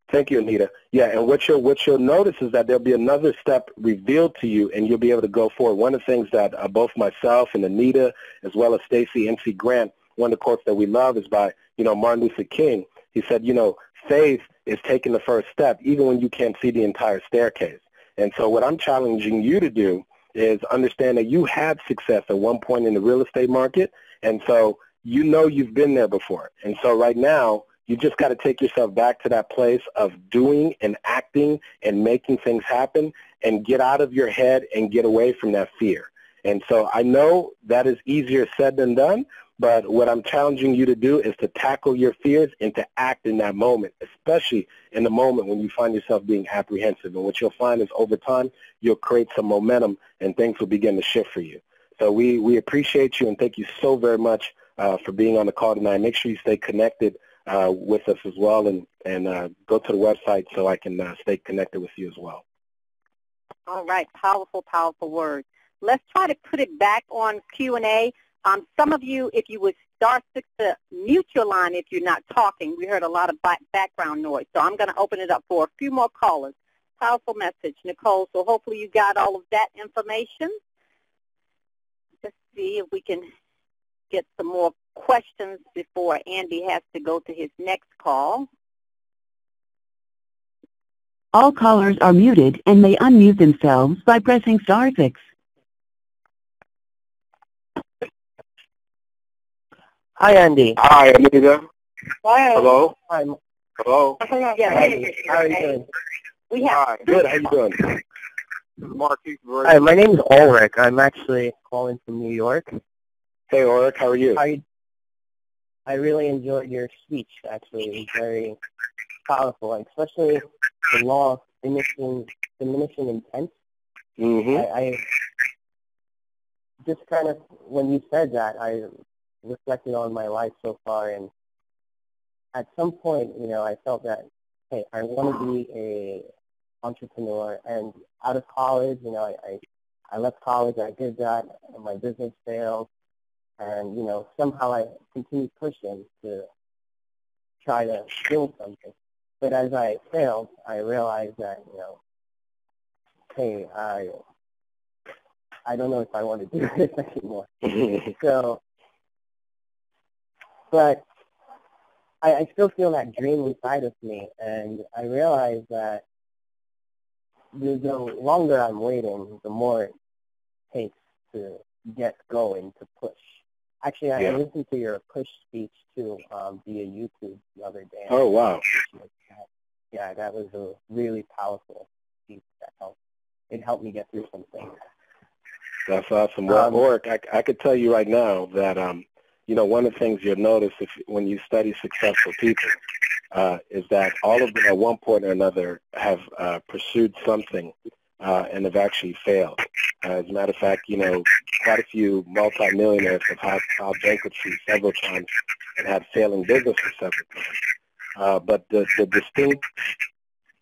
Thank you, Anita. Yeah, and what you'll notice is that there'll be another step revealed to you, and you'll be able to go forward. One of the things that both myself and Anita, as well as Stacey N.C. Grant, one of the quotes that we love is by, Martin Luther King. He said, faith is taking the first step, even when you can't see the entire staircase. And so what I'm challenging you to do is understand that you had success at one point in the real estate market, and so you've been there before. And so right now, you just got to take yourself back to that place of doing and acting and making things happen and get out of your head and get away from that fear. And so I know that is easier said than done, but what I'm challenging you to do is to tackle your fears and to act in that moment, especially in the moment when you find yourself being apprehensive. And what you'll find is over time, you'll create some momentum and things will begin to shift for you. So we appreciate you and thank you so very much for being on the call tonight. Make sure you stay connected with us as well, and go to the website so I can stay connected with you as well. All right, powerful, powerful words. Let's try to put it back on Q&A. Some of you, if you would start to mute your line if you're not talking. We heard a lot of background noise, so I'm going to open it up for a few more callers. Powerful message, Nicole, so hopefully you got all of that information. Let's see if we can get some more questions before Andy has to go to his next call. All callers are muted and may unmute themselves by pressing *6. Hi, Andy. Hi, Anita. Hi. Hello. Hi. Hello. Yeah, How are you doing? we have. Hi. Good. How you doing? Marquise. Hi, my name is Ulrich. I'm actually calling from New York. Hey, Ulrich. How are you? I really enjoyed your speech, actually. It was very powerful, especially the law of diminishing intent. Mm-hmm. I just kind of, when you said that, I reflected on my life so far, and at some point, I felt that, hey, I want to be a entrepreneur, and out of college, I left college, I did that, and my business failed, and, somehow I continued pushing to try to build something. But as I failed, I realized that, hey, I don't know if I want to do this anymore. So, but I still feel that dream inside of me, and I realize that the longer I'm waiting, the more it takes to get going, to push. Actually, I listened to your push speech, too, via YouTube the other day. Oh, wow. Yeah, that was a really powerful speech that helped me get through some things. That's awesome. Well, Ulrich, I could tell you right now that, one of the things you'll notice when you study successful people is that all of them at one point or another have pursued something and have actually failed. As a matter of fact, quite a few multimillionaires have filed bankruptcy several times and had failing businesses several times. But the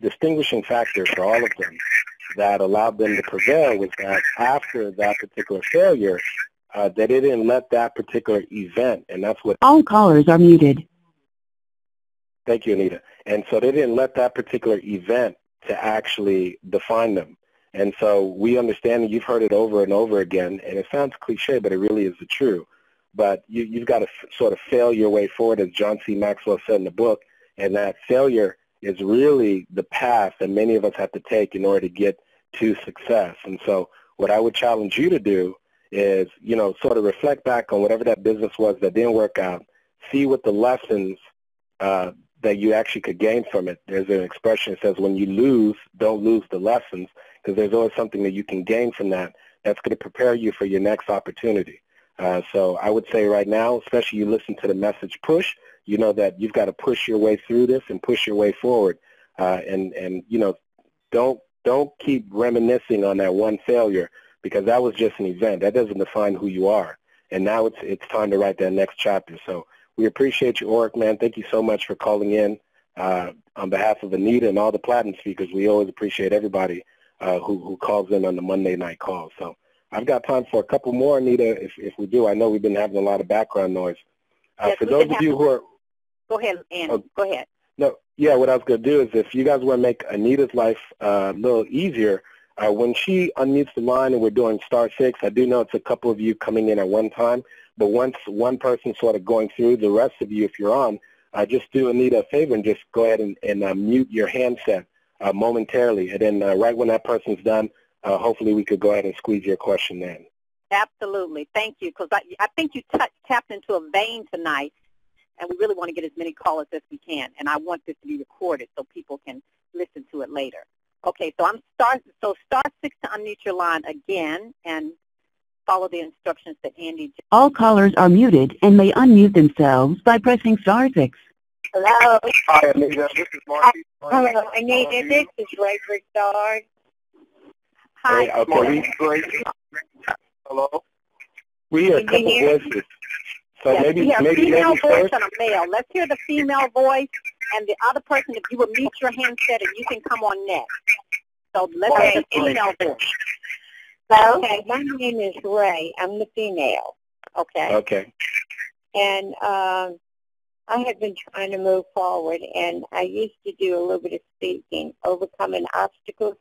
distinguishing factor for all of them that allowed them to prevail was that after that particular failure, they didn't let that particular event, and that's what... All callers are muted. Thank you, Anita. And so they didn't let that particular event to actually define them. And so we understand, and you've heard it over and over again, and it sounds cliche, but it really is the truth. But you've got to sort of fail your way forward, as John C. Maxwell said in the book, and that failure is really the path that many of us have to take in order to get to success. And so what I would challenge you to do is, sort of reflect back on whatever that business was that didn't work out, see what the lessons that you actually could gain from it. There's an expression that says, when you lose, don't lose the lessons, because there's always something that you can gain from that that's going to prepare you for your next opportunity. So I would say right now, especially you listen to the message push, you know that you've got to push your way through this and push your way forward. And you know, don't keep reminiscing on that one failure, because that was just an event. That doesn't define who you are. And now it's time to write that next chapter. So we appreciate you, Oric, man. Thank you so much for calling in. On behalf of Anita and all the Platinum speakers, we always appreciate everybody who calls in on the Monday night call. So I've got time for a couple more, Anita, if we do. I know we've been having a lot of background noise. Yes, for those of you who are... Go ahead, Annie. Go ahead. No, yeah, what I was going to do is if you guys want to make Anita's life a little easier, when she unmutes the line and we're doing *6, I do know it's a couple of you coming in at one time, but once one person's sort of going through, the rest of you, if you're on, just do Anita a favor and just go ahead and mute your handset momentarily. And then right when that person's done, hopefully we could go ahead and squeeze your question in. Absolutely. Thank you, because I think you tapped into a vein tonight, and we really want to get as many callers as we can. And I want this to be recorded so people can listen to it later. Okay, so *6 to unmute your line again and follow the instructions that Andy just... All callers are muted and may unmute themselves by pressing *6. Hello. Hi, Anita. This is Marky. Hello, Anita. This is Ray Bridgard. Hi. Hey, okay, Hello? we hear a Can couple you hear? voices. So Yes, maybe we have a female voice first. and a male. Let's hear the female voice, and the other person, if you would mute your handset, and you can come on next. So let's hear the female voice. Hello, Okay. my name is Ray. I'm the female. Okay. Okay. And I have been trying to move forward, and I used to do a little bit of speaking, overcoming obstacles,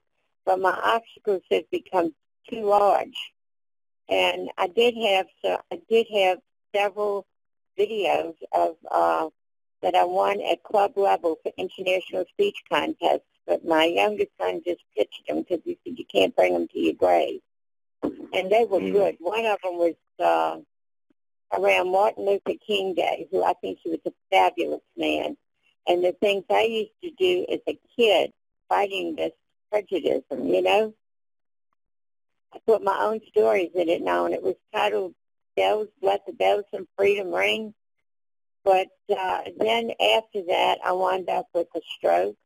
but my obstacles have become too large. And I did have several videos of that I won at club level for international speech contests, but my youngest son just pitched them because he said you can't bring them to your grave. And they were good. One of them was around Martin Luther King Day, who I think he was a fabulous man. And the things I used to do as a kid, fighting this prejudice, you know, I put my own stories in it now, and it was titled Bells, Let the Bells and Freedom Ring. But then after that, I wound up with a stroke.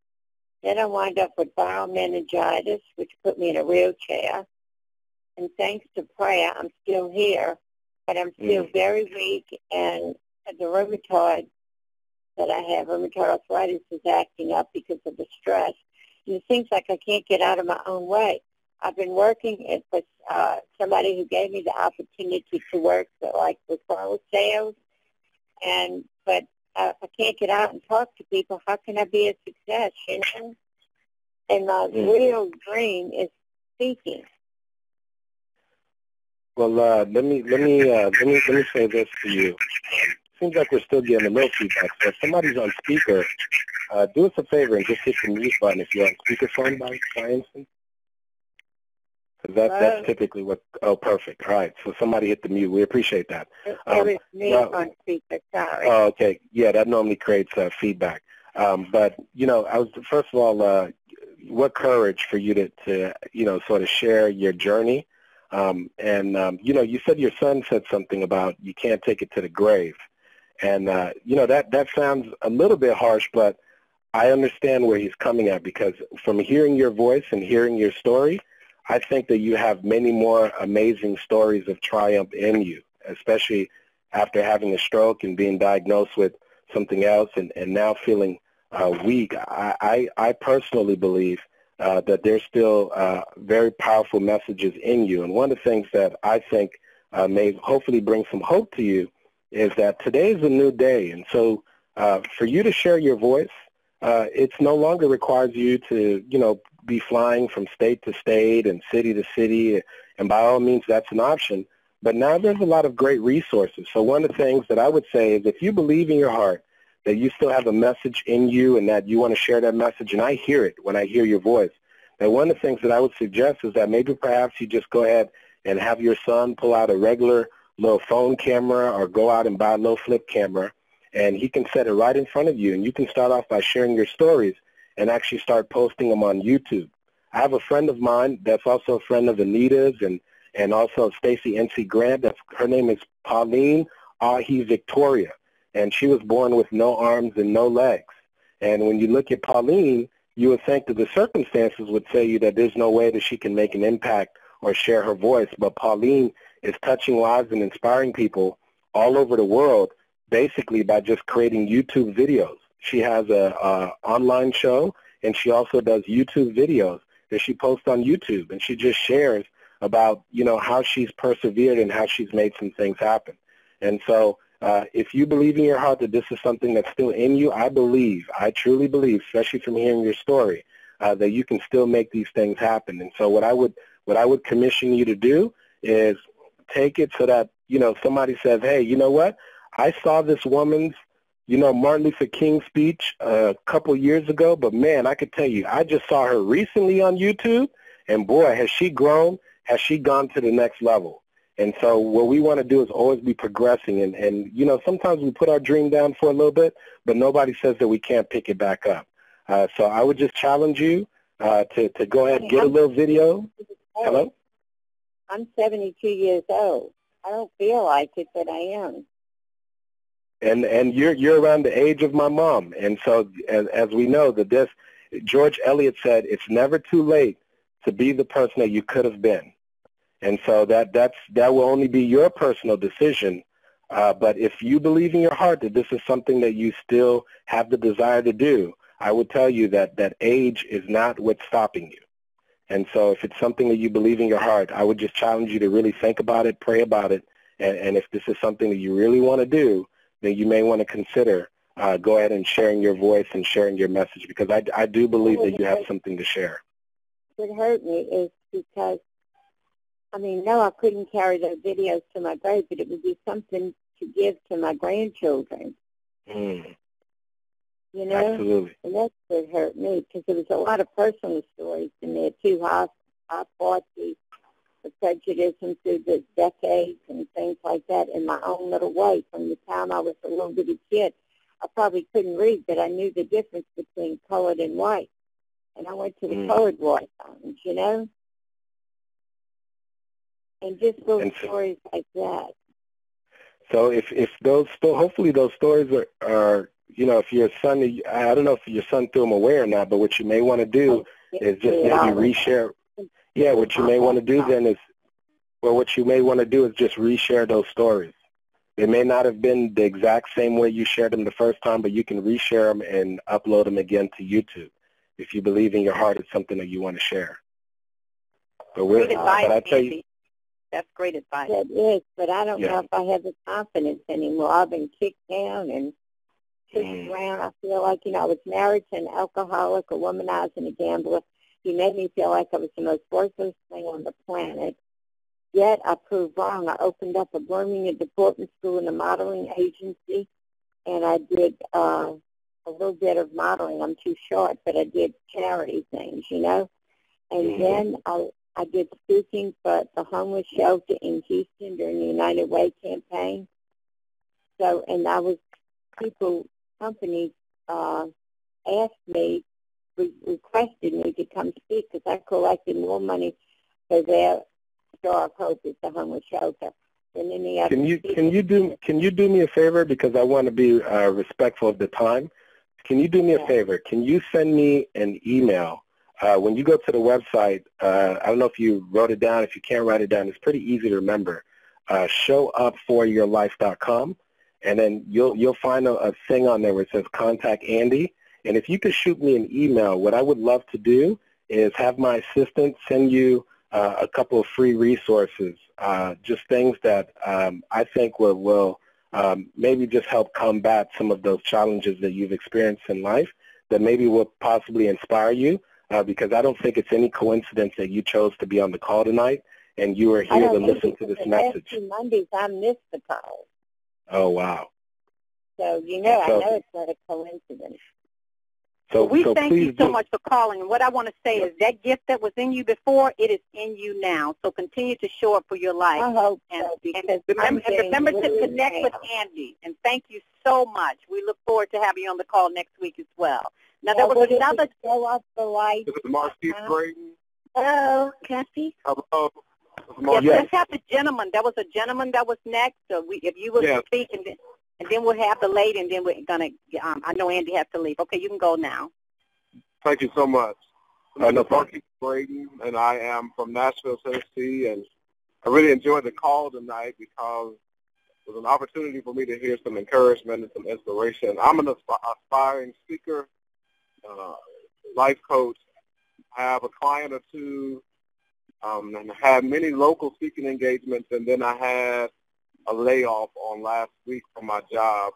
Then I wound up with viral meningitis, which put me in a wheelchair. And thanks to prayer, I'm still here, but I'm still very weak, and the rheumatoid that I have, rheumatoid arthritis, is acting up because of the stress. And it seems like I can't get out of my own way. I've been working with somebody who gave me the opportunity to work like referral sales, but I can't get out and talk to people. How can I be a success, you know? And my real dream is speaking. Well, let me say this to you. Seems like we're still getting a little feedback. So if somebody's on speaker, do us a favor and just hit the mute button if you're on speakerphone by instance. Because that's typically what... Oh, perfect. All right. So somebody hit the mute. We appreciate that. It was me on speaker, sorry. Oh, okay. Yeah, that normally creates feedback. But, you know, first of all, what courage for you to you know, sort of share your journey. You know, you said your son said something about you can't take it to the grave. And, you know, that sounds a little bit harsh, but I understand where he's coming at, because from hearing your voice and hearing your story, I think that you have many more amazing stories of triumph in you, especially after having a stroke and being diagnosed with something else and now feeling weak. I personally believe that there's still very powerful messages in you. And one of the things that I think may hopefully bring some hope to you is that today is a new day. And so for you to share your voice, it's no longer requires you to, you know, be flying from state to state and city to city, and by all means that's an option. But now there's a lot of great resources. So one of the things that I would say is if you believe in your heart that you still have a message in you and that you want to share that message, and I hear it when I hear your voice, then one of the things that I would suggest is that maybe perhaps you just go ahead and have your son pull out a regular little phone camera or go out and buy a little flip camera, and he can set it right in front of you, and you can start off by sharing your stories and actually start posting them on YouTube. I have a friend of mine that's also a friend of Anita's and also Stacey N.C. Grant. Her name is Pauline Ahi Victoria, and she was born with no arms and no legs. And when you look at Pauline, you would think that the circumstances would say you that there's no way that she can make an impact or share her voice, but Pauline is touching lives and inspiring people all over the world, basically by just creating YouTube videos. She has a online show, and she also does YouTube videos that she posts on YouTube, and she just shares about, you know, how she's persevered and how she's made some things happen. And so if you believe in your heart that this is something that's still in you, I truly believe, especially from hearing your story, that you can still make these things happen. And so what I would commission you to do is take it so that, you know, somebody says, hey, you know what? I saw this woman's, you know, Martin Luther King speech a couple years ago, but man, I could tell you, I just saw her recently on YouTube, and boy, has she grown, has she gone to the next level. And so what we want to do is always be progressing, and you know, sometimes we put our dream down for a little bit, but nobody says that we can't pick it back up. So I would just challenge you to go ahead and get a little video. Hello? I'm 72 years old. I don't feel like it, but I am. And you're around the age of my mom, and so as we know that George Eliot said, it's never too late to be the person that you could have been. And so that will only be your personal decision. But if you believe in your heart that this is something that you still have the desire to do, I would tell you that age is not what's stopping you. And so if it's something that you believe in your heart, I would just challenge you to really think about it, pray about it, and if this is something that you really want to do, then you may want to consider go ahead and sharing your voice and sharing your message, because I do believe that you have something to share. What hurt me is because, I mean, no, I couldn't carry those videos to my grave, but it would be something to give to my grandchildren. Mm. You know? Absolutely. And that's what hurt me, because there was a lot of personal stories in there, too. How I fought the prejudice through the decades and things like that in my own little way. From the time I was a little bitty kid, I probably couldn't read, but I knew the difference between colored and white. And I went to the colored white homes, you know? And just little stories like that. So if those, hopefully those stories are, you know, if your son, I don't know if your son threw them away or not, but what you may want to do is just maybe reshare. Yeah, what you may want to do then is, well, what you may want to do is just reshare those stories. They may not have been the exact same way you shared them the first time, but you can reshare them and upload them again to YouTube if you believe in your heart it's something that you want to share. But great advice, but I tell you, that's great advice. That is, but I don't know if I have the confidence anymore. I've been kicked down and pushed around. I feel like, you know, I was married to an alcoholic, a womanizer, and a gambler. He made me feel like I was the most worthless thing on the planet. Yet I proved wrong. I opened up a Birmingham department school and a modeling agency, and I did a little bit of modeling. I'm too short, but I did charity things, you know. And then I did speaking for the homeless shelter in Houston during the United Way campaign. So, and I was, companies asked me, requested me to come speak because I collected more money for their Star of Hope at the homeless shelter than any other. Can you do me a favor, because I want to be respectful of the time? Can you do me a favor? Can you send me an email? When you go to the website, I don't know if you wrote it down. If you can't write it down, it's pretty easy to remember. Showupforyourlife.com, and then you'll find a thing on there where it says Contact Andy. And if you could shoot me an email, what I would love to do is have my assistant send you a couple of free resources, just things that I think will maybe just help combat some of those challenges that you've experienced in life, that maybe will possibly inspire you. Because I don't think it's any coincidence that you chose to be on the call tonight and you are here to listen to this message. The last 2 Mondays, I missed the call. Oh, wow. So, you know, I know it's not a coincidence. So we thank you so do. much for calling. And what I want to say is that gift that was in you before, it is in you now. So continue to show up for your life. I hope and, so, because remember to connect with Andy. And thank you so much. We look forward to having you on the call next week as well. Now, there was another... Show up the light. This is Marcy Drayton. Hello, Kathy. Hello. Yes, Yes. let's have the gentleman. There was a gentleman that was next. So if you would Yes. speak, and then we'll have the lady, and then we're gonna. I know Andy has to leave. Okay, you can go now. Thank you so much. No problem. Marky Braden, and I am from Nashville, Tennessee, and I really enjoyed the call tonight because it was an opportunity for me to hear some encouragement and some inspiration. I'm an aspiring speaker, life coach. I have a client or two, and I had many local speaking engagements, and then I had a layoff on last week from my job.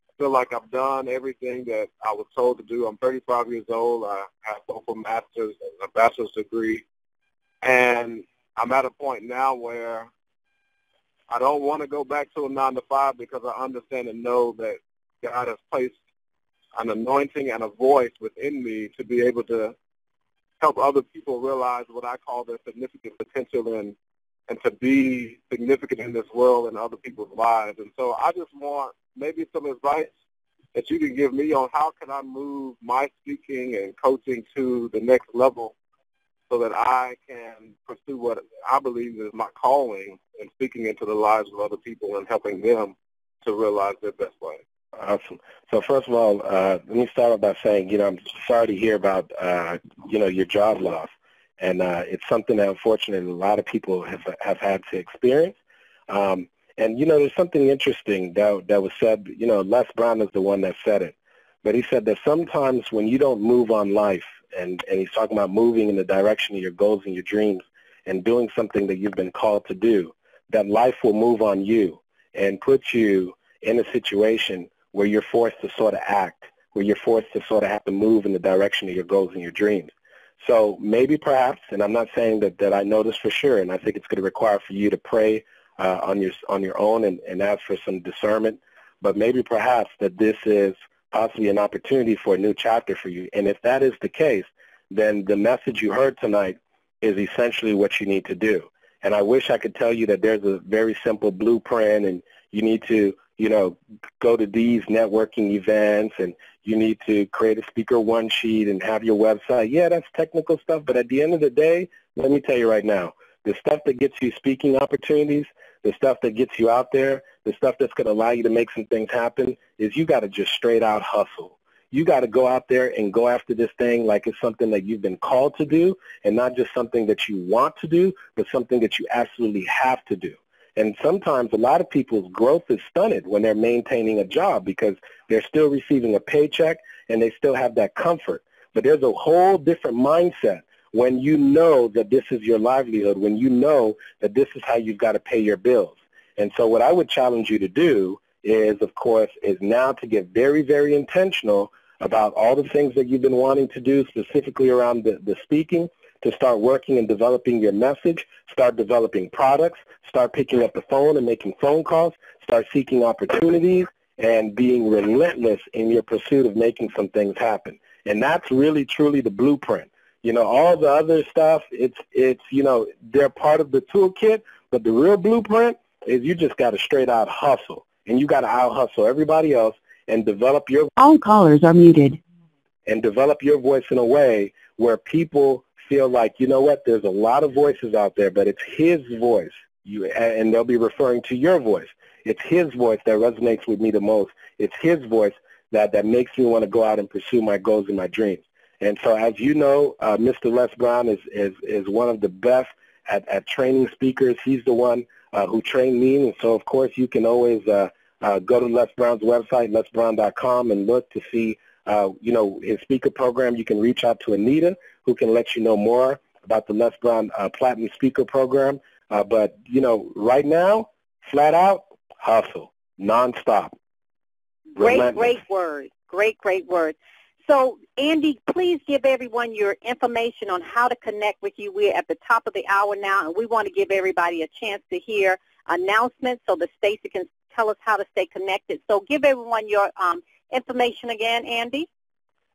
I feel like I've done everything that I was told to do. I'm 35 years old. I have both a master's and a bachelor's degree, and I'm at a point now where I don't want to go back to a 9-to-5 because I understand and know that God has placed an anointing and a voice within me to be able to help other people realize what I call their significant potential and to be significant in this world and other people's lives. And so I just want maybe some advice that you can give me on how can I move my speaking and coaching to the next level so that I can pursue what I believe is my calling in speaking into the lives of other people and helping them to realize their best way. Awesome. So first of all, let me start off by saying, I'm sorry to hear about, your job loss. And it's something that, unfortunately, a lot of people have had to experience. And, there's something interesting that was said. Les Brown is the one that said it. But he said that sometimes when you don't move on life, and he's talking about moving in the direction of your goals and your dreams and doing something that you've been called to do, that life will move on you and put you in a situation where you're forced to sort of act, where you're forced to sort of have to move in the direction of your goals and your dreams. So maybe perhaps, and I'm not saying that I know this for sure, and I think it's going to require for you to pray on your own and ask for some discernment, but maybe perhaps that this is possibly an opportunity for a new chapter for you. And if that is the case, then the message you heard tonight is essentially what you need to do. And I wish I could tell you that there's a very simple blueprint and you need to, go to these networking events and you need to create a speaker one sheet and have your website. Yeah, that's technical stuff, but at the end of the day, let me tell you right now, the stuff that gets you speaking opportunities, the stuff that gets you out there, the stuff that's going to allow you to make some things happen is you got to just straight out hustle. You got to go out there and go after this thing like it's something that you've been called to do and not just something that you want to do, but something that you absolutely have to do. And sometimes a lot of people's growth is stunted when they're maintaining a job because they're still receiving a paycheck and they still have that comfort. But there's a whole different mindset when you know that this is your livelihood, when you know that this is how you've got to pay your bills. And so what I would challenge you to do is, of course, is now to get very, very intentional about all the things that you've been wanting to do, specifically around the speaking, to start working and developing your message, start developing products, start picking up the phone and making phone calls, start seeking opportunities, and being relentless in your pursuit of making some things happen. And that's really, truly the blueprint. All the other stuff, it's they're part of the toolkit, but the real blueprint is you just got to straight out hustle. And you got to out-hustle everybody else and develop your... All callers are muted. And develop your voice in a way where people feel like, there's a lot of voices out there, but it's his voice. And they'll be referring to your voice. It's his voice that resonates with me the most. It's his voice that makes me want to go out and pursue my goals and my dreams. And so, as you know, Mr. Les Brown is one of the best at training speakers. He's the one who trained me. And so, of course, you can always go to Les Brown's website, lesbrown.com, and look to see, his speaker program. You can reach out to Anita, who can let you know more about the Les Brown Platinum Speaker Program. But, right now, flat out, hustle, nonstop. Great word. Great word. So, Andy, please give everyone your information on how to connect with you. We're at the top of the hour now, and we want to give everybody a chance to hear announcements so that Stacy can tell us how to stay connected. So give everyone your information again, Andy.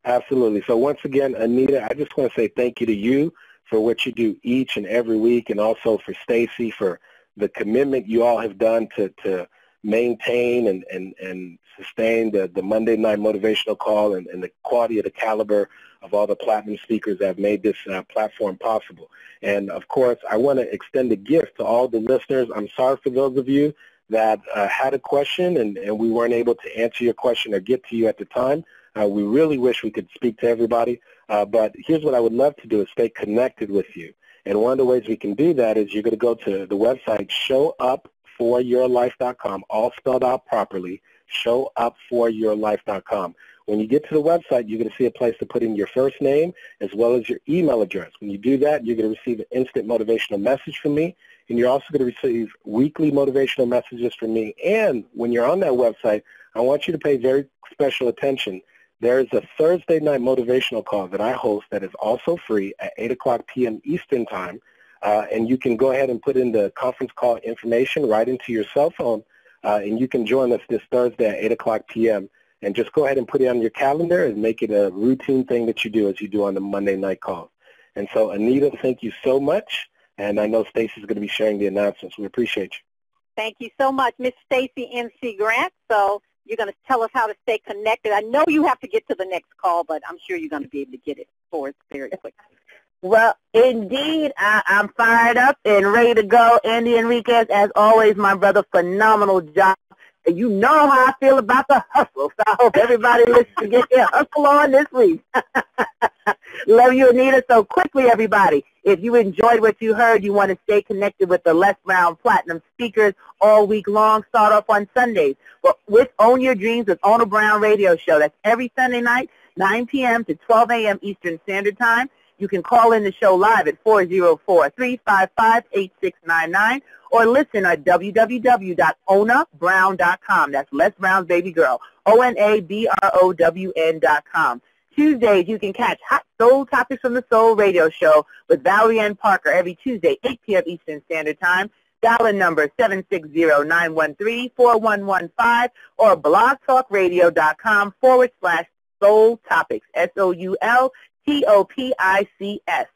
Absolutely. So once again, Anita, I just want to say thank you to you for what you do each and every week, and also for Stacy for the commitment you all have done to maintain and sustain the Monday night motivational call and the quality of the caliber of all the platinum speakers that have made this platform possible. And, of course, I want to extend a gift to all the listeners. I'm sorry for those of you that had a question and we weren't able to answer your question or get to you at the time. We really wish we could speak to everybody. But here's what I would love to do is stay connected with you. And one of the ways we can do that is you're going to go to the website showupforyourlife.com, all spelled out properly, showupforyourlife.com. When you get to the website, you're going to see a place to put in your first name as well as your email address. When you do that, you're going to receive an instant motivational message from me, and you're also going to receive weekly motivational messages from me. And when you're on that website, I want you to pay very special attention. There is a Thursday night motivational call that I host that is also free at 8 o'clock p.m. Eastern Time, and you can go ahead and put in the conference call information right into your cell phone, and you can join us this Thursday at 8 o'clock p.m. And just go ahead and put it on your calendar and make it a routine thing that you do as you do on the Monday night calls. And so, Anita, thank you so much, and I know Stacey's going to be sharing the announcements. We appreciate you. Thank you so much, Miss Stacey N.C. Grant. So you're going to tell us how to stay connected. I know you have to get to the next call, but I'm sure you're going to be able to get it for us very quickly. Well, indeed, I'm fired up and ready to go. Andy Henriquez, as always, my brother, phenomenal job. You know how I feel about the hustle, so I hope everybody listens to get their hustle on this week. Love you, Anita. So quickly, everybody, if you enjoyed what you heard, you want to stay connected with the Les Brown Platinum speakers all week long, start off on Sundays with Own Your Dreams with Ona Brown Radio Show. That's every Sunday night, 9 p.m. to 12 a.m. Eastern Standard Time. You can call in the show live at 404-355-8699 or listen at www.onabrown.com. That's Les Brown's baby girl, ONABROWN.com. Tuesdays, you can catch Hot Soul Topics from the Soul Radio Show with Valerie Ann Parker every Tuesday, 8 p.m. Eastern Standard Time. Dial-in number 760-913-4115 or blogtalkradio.com/Soul Topics, SOULTOPICS.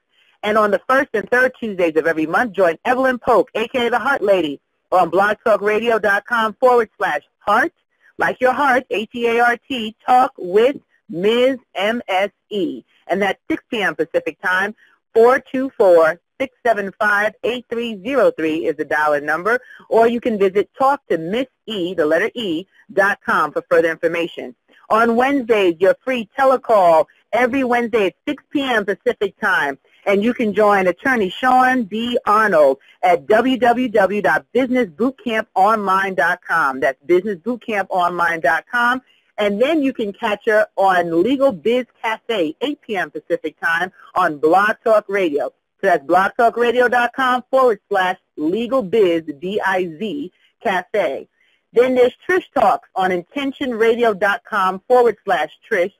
And on the first and third Tuesdays of every month, join Evelyn Polk, a.k.a. the Heart Lady, on blogtalkradio.com/heart, like your heart, H-E-A-R-T, talk with Ms. M-S-E. And that's 6 p.m. Pacific Time. 424-675-8303 is the dial-in number. Or you can visit talktomisse.com for further information. On Wednesdays, your free telecall every Wednesday at 6 p.m. Pacific Time. And you can join attorney Sean D. Arnold at www.businessbootcamponline.com. That's businessbootcamponline.com. And then you can catch her on Legal Biz Cafe, 8 p.m. Pacific Time on Blog Talk Radio. So that's blogtalkradio.com/Legal Biz, B-I-Z, Cafe. Then there's Trish Talks on intentionradio.com/Trish,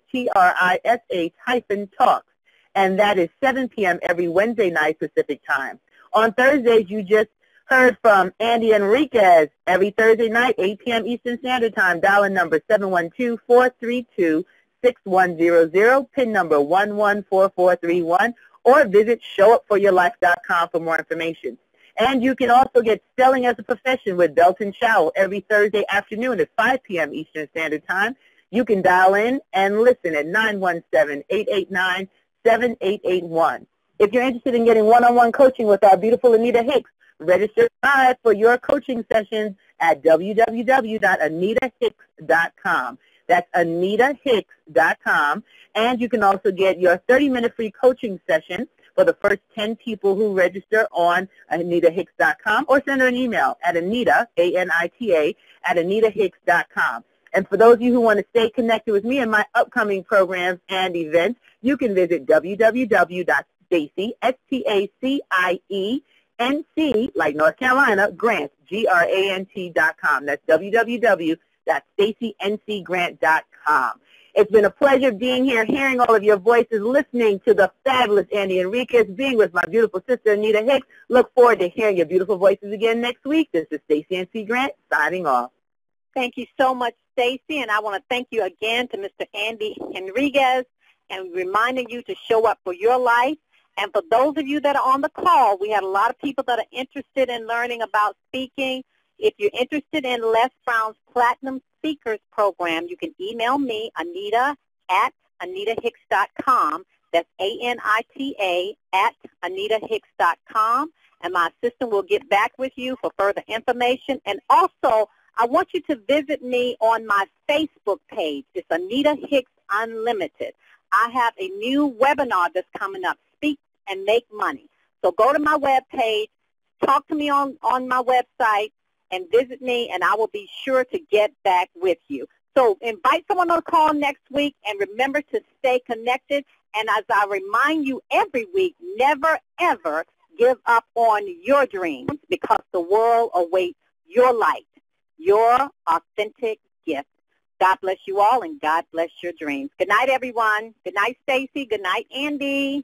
TRISH-Talks. And that is 7 p.m. every Wednesday night Pacific Time. On Thursdays, you just heard from Andy Henriquez every Thursday night, 8 p.m. Eastern Standard Time. Dial-in number 712-432-6100, PIN number 114431, or visit showupforyourlife.com for more information. And you can also get Selling as a Profession with Belton Showell every Thursday afternoon at 5 p.m. Eastern Standard Time. You can dial in and listen at 917-889-7881. If you're interested in getting one-on-one coaching with our beautiful Anita Hicks, register live for your coaching sessions at www.anitahicks.com. That's anitahicks.com. And you can also get your 30-minute free coaching session for the first 10 people who register on anitahicks.com, or send her an email at Anita, A-N-I-T-A, at anitahicks.com. And for those of you who want to stay connected with me and my upcoming programs and events, you can visit www.Stacey, S-T-A-C-I-E-N-C, like North Carolina, Grant, Grant.com. That's www.StaceyNCGrant.com. It's been a pleasure being here, hearing all of your voices, listening to the fabulous Andy Henriquez, being with my beautiful sister Anita Hicks. Look forward to hearing your beautiful voices again next week. This is Stacey N.C. Grant signing off. Thank you so much, Stacey, and I want to thank you again to Mr. Andy Henriquez, and reminding you to show up for your life. And for those of you that are on the call, we had a lot of people that are interested in learning about speaking. If you're interested in Les Brown's Platinum Speakers Program, you can email me, Anita, at AnitaHicks.com. That's ANITA at AnitaHicks.com. And my assistant will get back with you for further information. And also, I want you to visit me on my Facebook page. It's Anita Hicks Unlimited. I have a new webinar that's coming up, Speak and Make Money. So go to my webpage, talk to me on my website, and visit me, and I will be sure to get back with you. So invite someone on the call next week, and remember to stay connected. And as I remind you every week, never, ever give up on your dreams, because the world awaits your light, your authentic gift. God bless you all, and God bless your dreams. Good night, everyone. Good night, Stacy. Good night, Andy.